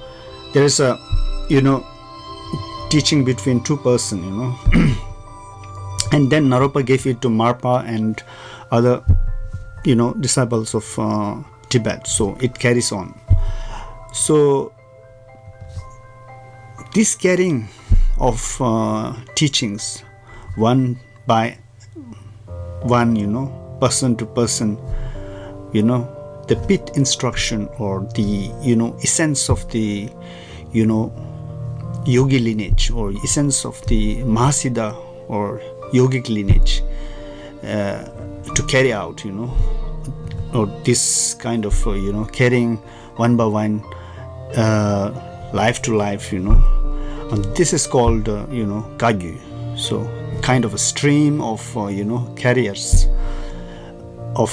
there is a teaching between two persons, and then Naropa gave it to Marpa and other disciples of Tibet. So it carries on. So this carrying of teachings one by one, person to person, the pith instruction or the essence of the yogi lineage or essence of the Mahasiddha or yogic lineage to carry out, or this kind of carrying one by one, life to life, and this is called kagyu. So kind of a stream of carriers of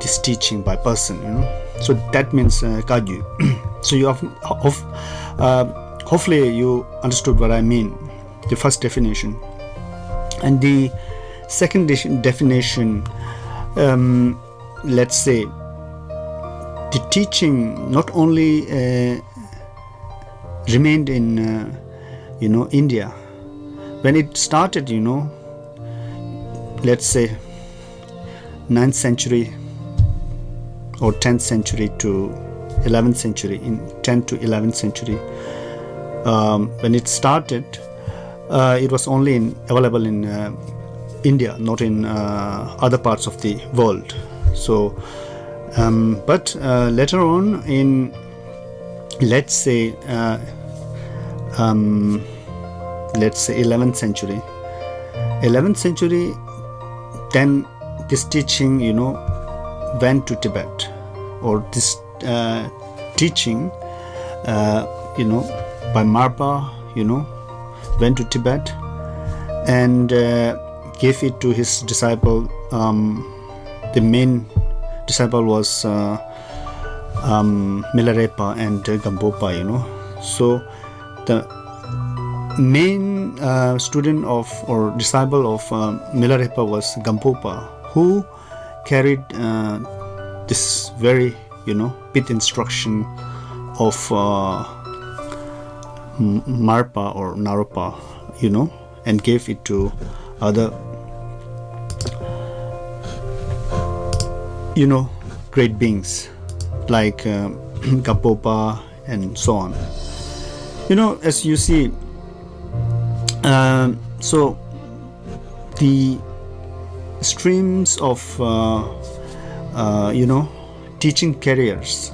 this teaching by person, so that means kagyu. So you have hopefully you understood what I mean, the first definition. And the second definition, let's say the teaching not only remained in India. When it started, let's say 9th century or 10th century to 11th century, in 10th to 11th century, when it started, it was only available in India, not in other parts of the world. So, but later on in, let's say 11th century, then this teaching, went to Tibet, or this teaching, by Marpa, went to Tibet and gave it to his disciple. The main disciple was Milarepa and Gampopa, So the main student of or disciple of Milarepa was Gampopa, who carried this very pith instruction of Marpa or Naropa, and gave it to other great beings like Gampopa and so on. As you see, so the streams of teaching careers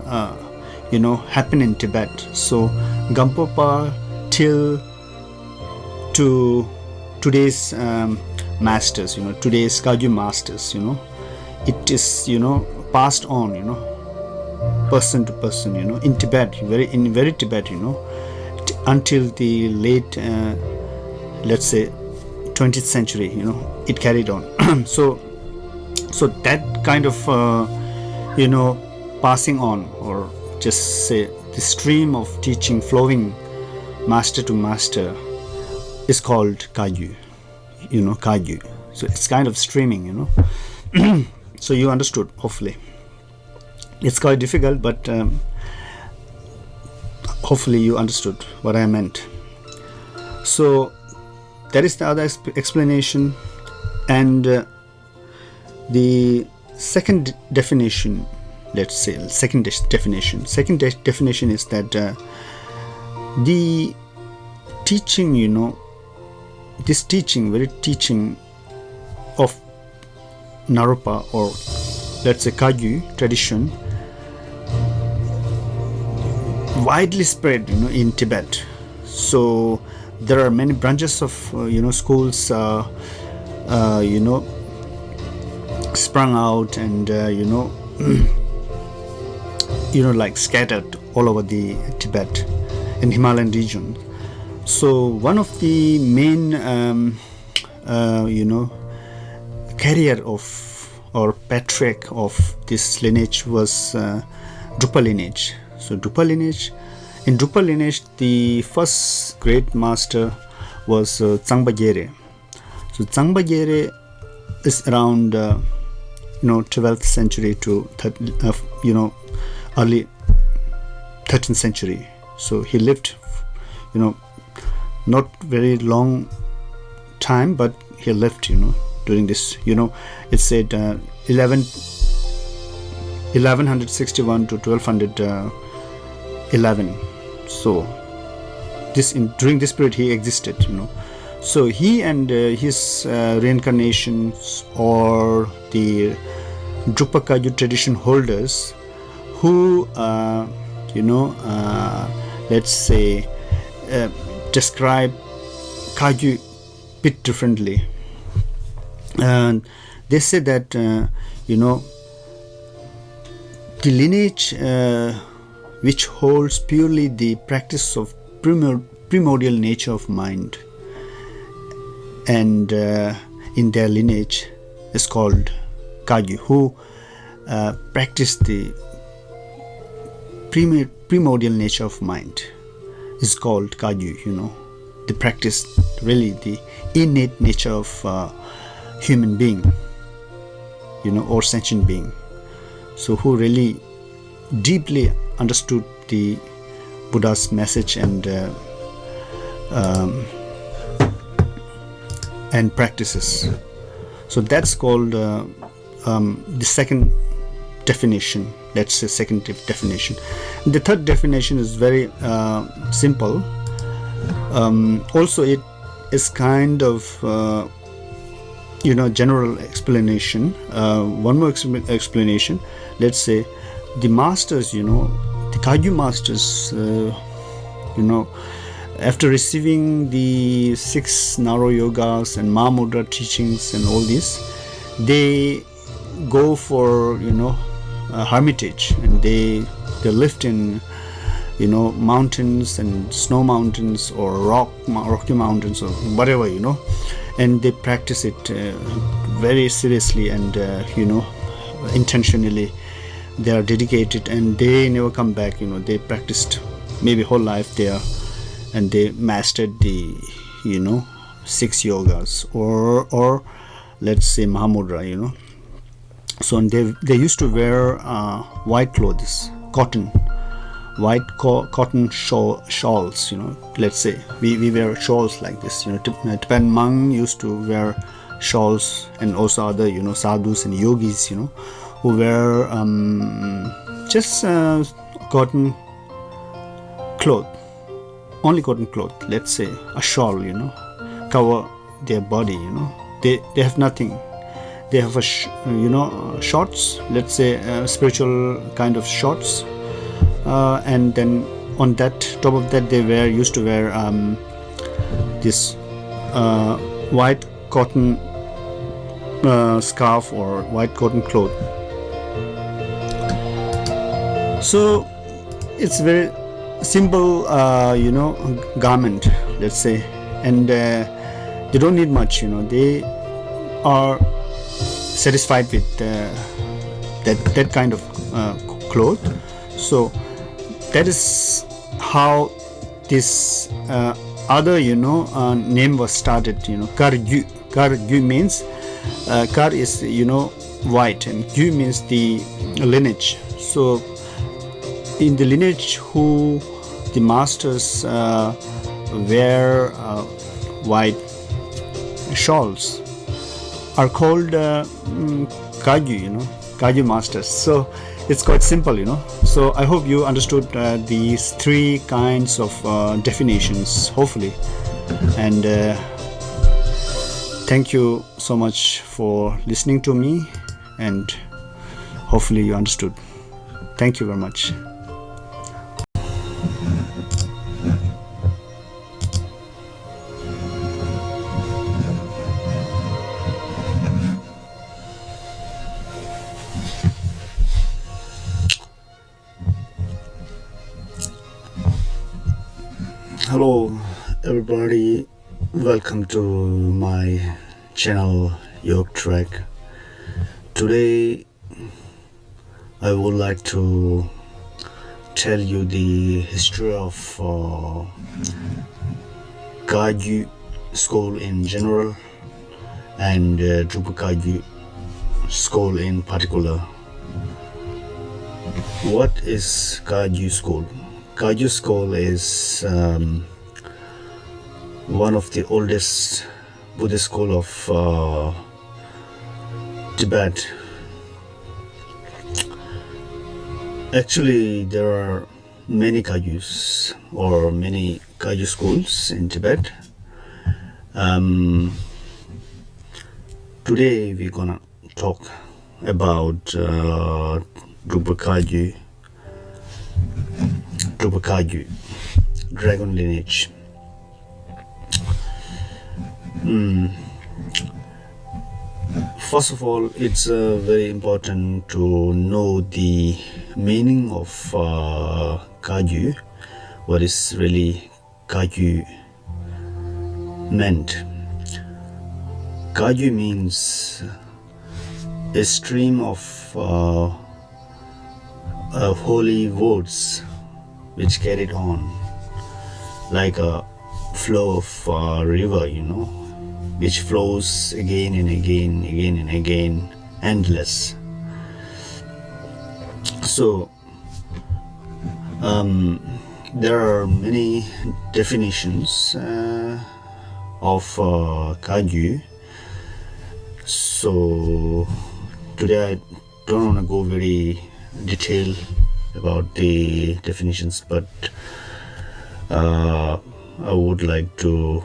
happen in Tibet. So Gampopa till to today's masters, today's Kagyu masters, it is passed on, person to person, in Tibet, very Tibet, until the late let's say 20th century, it carried on. so that kind of passing on, or just say the stream of teaching flowing master to master, is called Kagyu, Kagyu. So it's kind of streaming, So you understood, hopefully. It's quite difficult, but hopefully you understood what I meant. So that is the other explanation. And the second definition, let's say, second definition is that the teaching, this teaching, very teaching of Naropa, or let's say Kagyu tradition, widely spread, in Tibet. So there are many branches of, schools, sprung out and, like scattered all over the Tibet and Himalayan region. So one of the main, carrier of or patriarch of this lineage was Drupa lineage. So Drupa lineage, in Drupa lineage, the first great master was Tsangpa Gyere. So Tsangpa Gyere is around 12th century to early 13th century. So he lived not very long time, but he lived during this, it said 1161 to 1211. So during this period he existed, So he and his reincarnations, or the Drupa Kagyu tradition holders, who let's say describe Kagyu a bit differently. And they say that the lineage which holds purely the practice of primordial nature of mind, and in their lineage is called Kagyu, who practice the primordial nature of mind is called Kagyu, the practice really the innate nature of human being, or sentient being. So who really deeply understood the Buddha's message and practices. So that's called the second definition. Let's say second definition. The third definition is very simple. Also, it is kind of general explanation. One more explanation. Let's say the masters, the Kagyu masters, after receiving the 6 narrow yogas and Mahamudra teachings and all this, they go for a hermitage, and they lived in mountains and snow mountains or rocky mountains or whatever, and they practice it very seriously and intentionally. They are dedicated and they never come back. They practiced maybe whole life there, and they mastered the 6 yogas or let's say Mahamudra. So they used to wear white clothes, white cotton shawls. Let's say we wear shawls like this. Tibetan monk used to wear shawls, and also other sadhus and yogis who wear just cotton cloth, only cotton cloth. Let's say a shawl, cover their body. They have nothing. They have shorts. Let's say spiritual kind of shorts, and then on that top of that they used to wear this white cotton scarf or white cotton cloth. So it's very simple garment, let's say, and they don't need much. They are satisfied with that kind of cloth. So that is how this other name was started. Kar means kar is white, and gyu means the lineage. So in the lineage who the masters wear white shawls are called Kagyu, Kagyu masters. So it's quite simple, So I hope you understood these 3 kinds of definitions, hopefully. And thank you so much for listening to me, and hopefully you understood. Thank you very much. Hello everybody, welcome to my channel Yoke Track. Today I would like to tell you the history of Kagyu school in general and Drupa Kagyu school in particular. What is Kagyu school? Kagyu school is one of the oldest Buddhist school of Tibet. Actually, there are many Kagyus or many Kagyu schools in Tibet. Today we're gonna talk about Drupa Kagyu, dragon lineage. First of all, it's very important to know the meaning of Kagyu, what is really Kagyu meant. Kagyu means a stream of holy words which carried on like a flow of a river, which flows again and again, endless. So there are many definitions of Kagyu. So today I don't want to go very detailed about the definitions, but I would like to,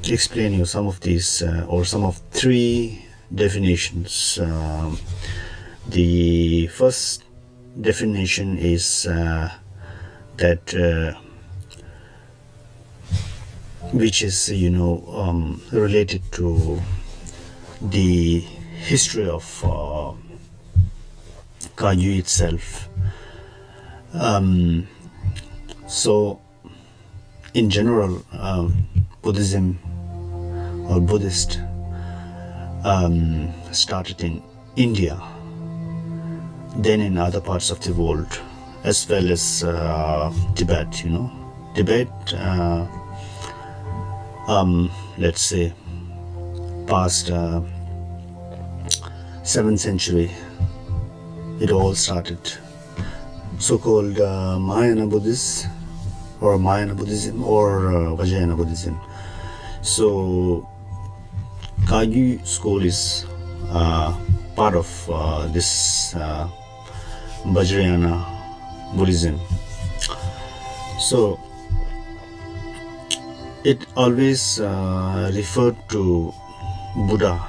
explain you some of these or some of three definitions. The first definition is that which is related to the history of Kagyu itself. So in general, Buddhism or Buddhist started in India, then in other parts of the world, as well as Tibet. Tibet, let's say, past 7th century, it all started. So-called Mahayana Buddhism or Vajrayana Buddhism. So Kagyu school is part of this Vajrayana Buddhism. So it always referred to Buddha.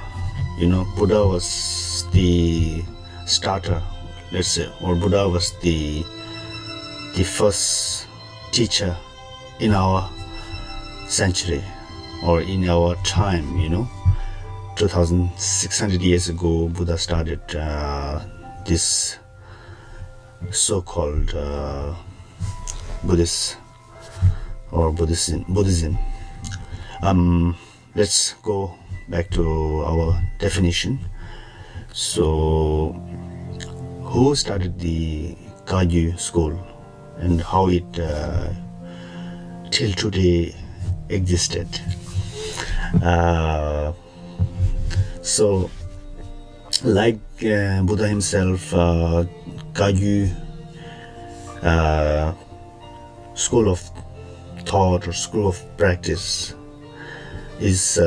Buddha was the starter, let's say, or Buddha was the first teacher in our century or in our time. 2600 years ago, Buddha started this so-called Buddhist or Buddhism. Let's go back to our definition. So, who started the Kagyu school and how it till today existed? So, like Buddha himself, Kagyu school of thought or school of practice is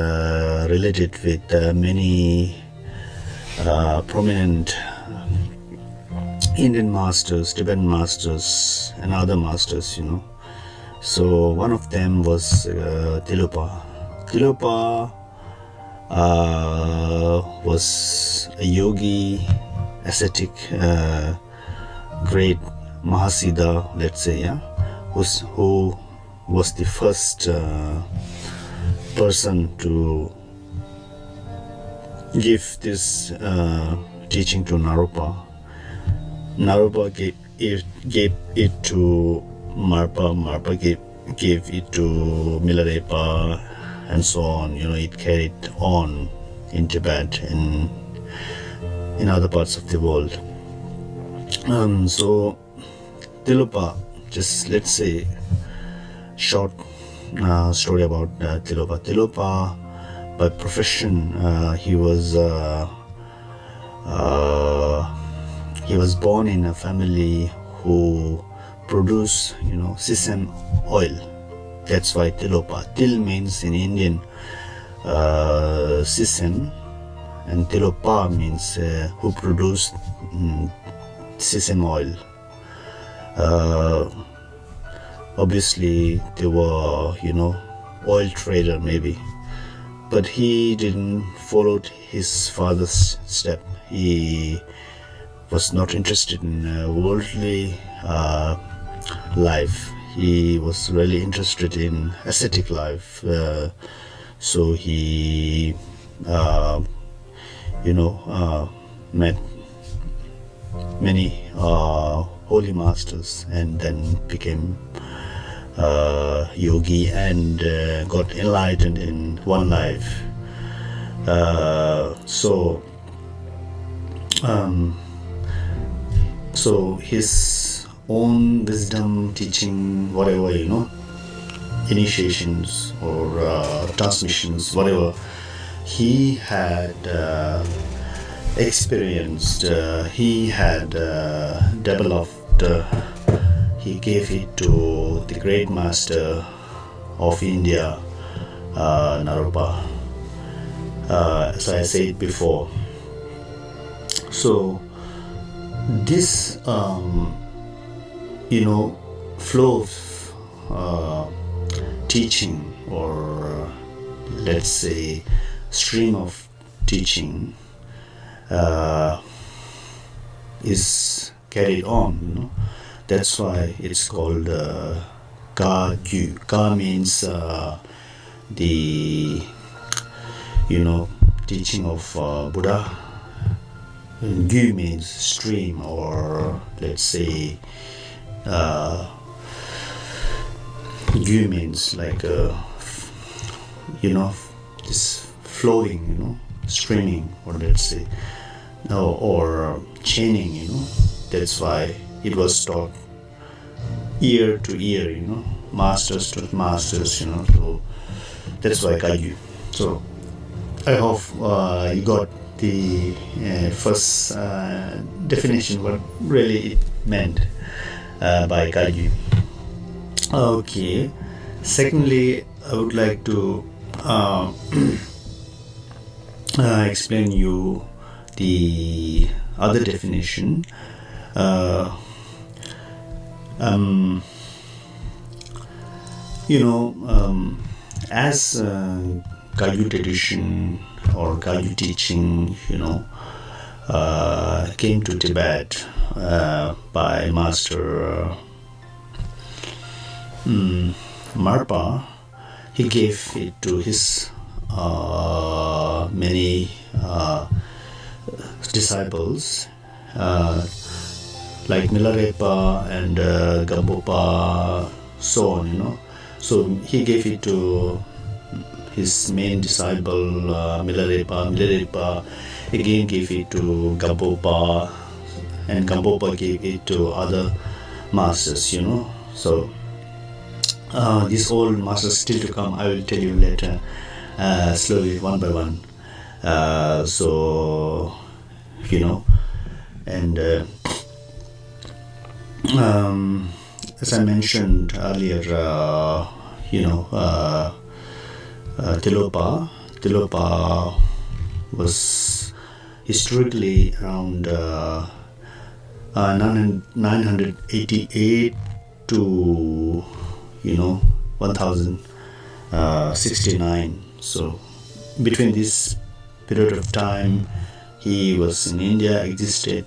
related with many prominent Indian masters, Tibetan masters, and other masters. So one of them was Tilopa. Tilopa was a yogi, ascetic, great Mahasiddha, let's say, who was the first person to give this teaching to Naropa. Naropa gave it to Marpa, Marpa gave it to Milarepa, and so on. It carried on in Tibet and in other parts of the world. So Tilopa, just let's say short story about Tilopa. Tilopa, by profession, he was born in a family who produce sesame oil. That's why Tilopa. Til means in Indian sesame, and Tilopa means who produce sesame oil. Obviously they were oil trader maybe, but he didn't follow his father's step. He was not interested in worldly life. He was really interested in ascetic life. So he met many holy masters and then became yogi and got enlightened in one life. So his own wisdom, teaching, whatever, initiations or transmissions, whatever he had experienced, he had developed, he gave it to the great master of India, Naropa, as I said before. So this flow of teaching, or let's say stream of teaching, is carried on. That's why it's called Ka Gyu. Ka means the teaching of Buddha. And Gyu means stream, or let's say Gyu means like this flowing, streaming, or let's say, or chaining, That's why it was taught ear to ear, masters to masters, So that's why Kagyu. So I hope you got the first definition, what really it meant by Kagyu. Okay. Secondly, I would like to explain you the other definition. As Kagyu tradition or Kagyu teaching, came to Tibet by Master Marpa, he gave it to his many disciples, like Milarepa and Gambopa, so on, So he gave it to his main disciple, Milarepa. Milarepa again gave it to Gambopa, and Gambopa gave it to other masters, So these old masters still to come, I will tell you later, slowly, one by one. And as I mentioned earlier, Tilopa was historically around 988 to 1069. So between this period of time, he was in India, existed,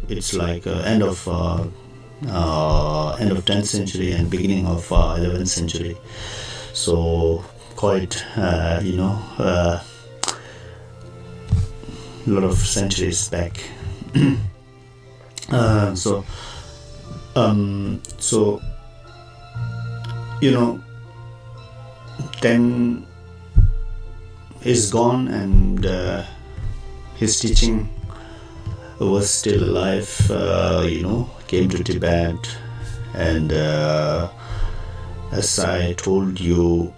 it's like end of 10th century and beginning of 11th century. So quite a lot of centuries back. Then is gone, and his teaching was still alive, came to Tibet, and as I told you,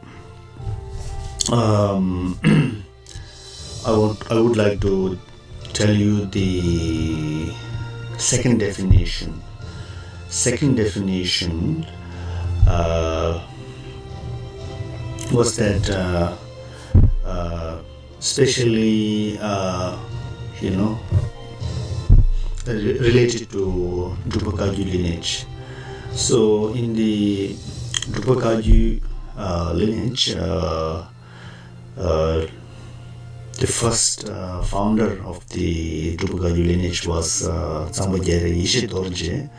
I would like to tell you the second definition. Second definition was that especially related to Drupa Kagyu lineage. So in the Drupa Kagyu lineage, the first founder of the Drupa Kagyu lineage was Tsambagere Ishidorje,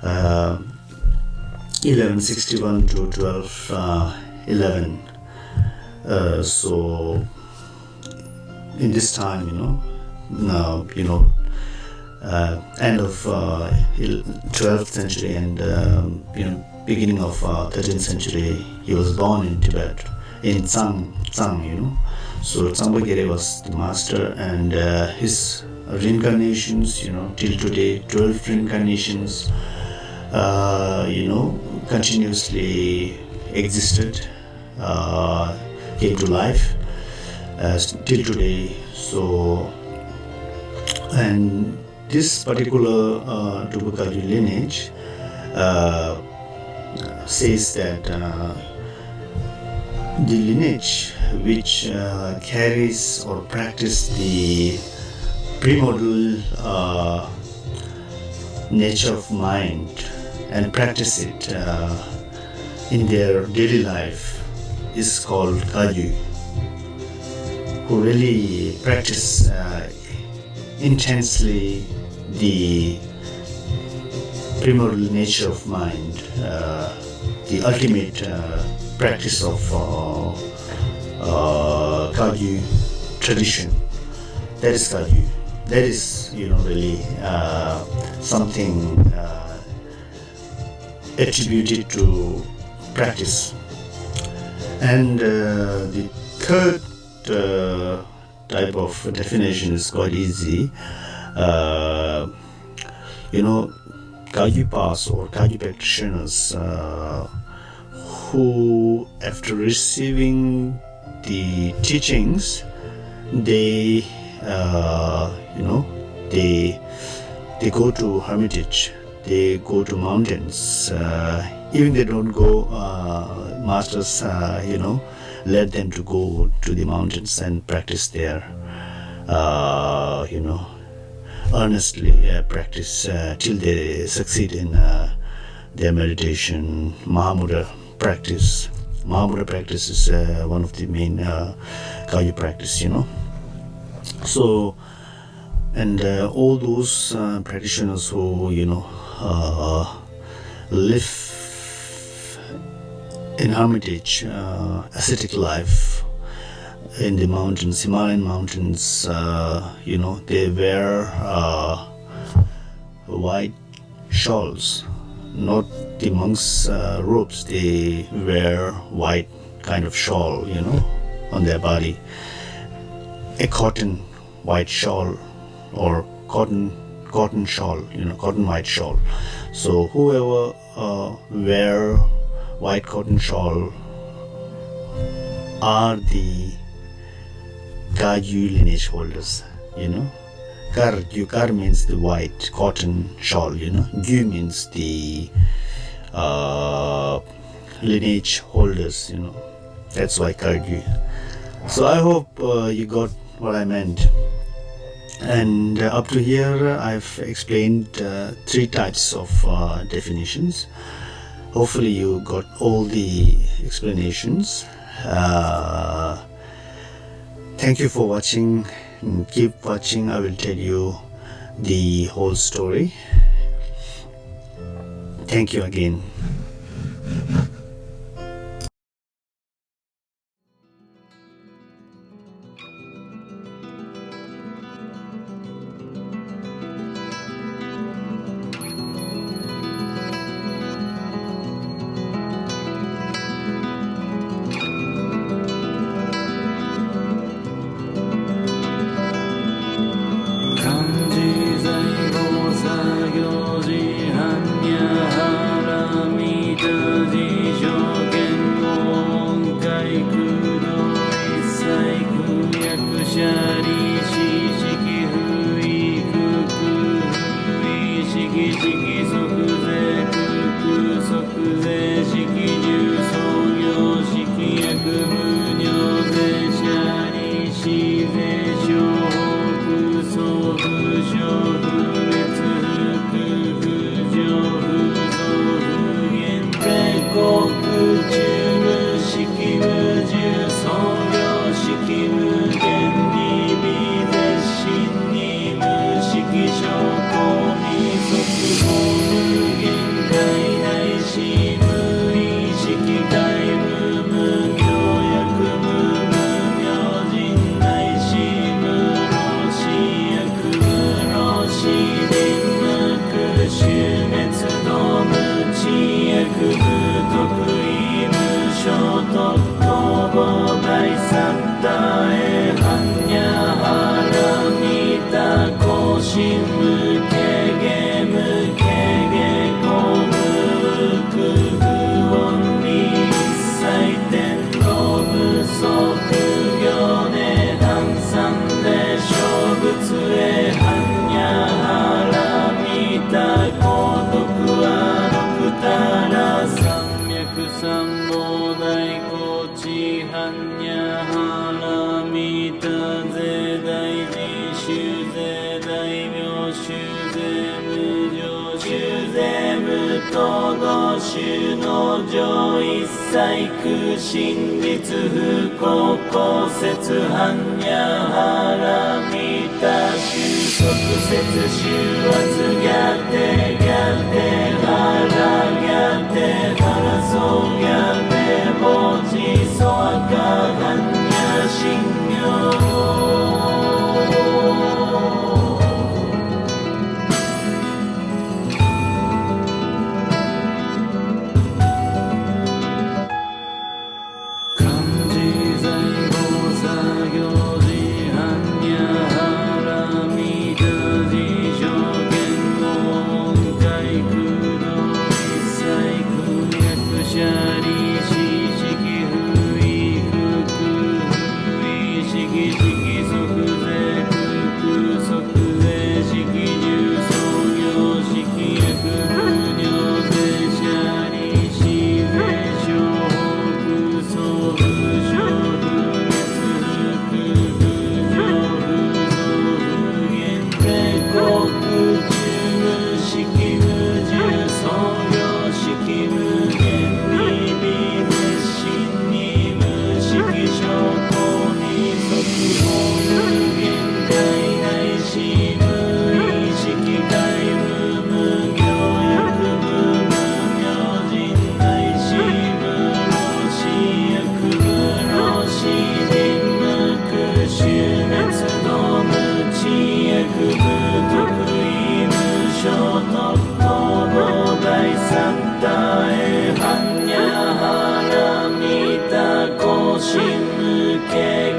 1161 to 1211. So in this time, end of 12th century and beginning of 13th century, he was born in Tibet, in Tsang. So Tsangpa was the master, and his reincarnations, till today, 12 reincarnations, continuously existed, came to life till today. So, and this particular Dubakaju lineage says that the lineage which carries or practices the primordial nature of mind and practice it in their daily life is called Kaju, who really practice intensely the primordial nature of mind, the ultimate practice of Kaju tradition. That is Kaju. That is, really something attributed to practice. And the third type of definition is quite easy. Kaju Pas or Kaju practitioners who, after receiving the teachings, they they go to hermitage, they go to mountains. Even they don't go, masters let them to go to the mountains and practice there, earnestly practice till they succeed in their meditation. Mahamudra practice. Mahamudra practice is one of the main Kaju practice, So, and all those practitioners who, live in hermitage, ascetic life in the mountains, Himalayan mountains, they wear white shawls, not the monks' robes. They wear white kind of shawl, on their body, a cotton white shawl or cotton shawl, cotton white shawl. So whoever wear white cotton shawl are the Kaju lineage holders, Kar means the white cotton shawl, Gyu means the lineage holders, That's why Kaju. So I hope you got what I meant. And up to here I've explained 3 types of definitions. Hopefully you got all the explanations. Thank you for watching. Keep watching. I will tell you the whole story. Thank you again. Kanji zai go sa gyo ji han ya harami 衆の上一切空真実不幸公説般若波羅蜜多収束説収圧やてやてはらやてはらそうやてぼちそわか般若心経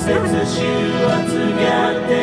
説収圧がて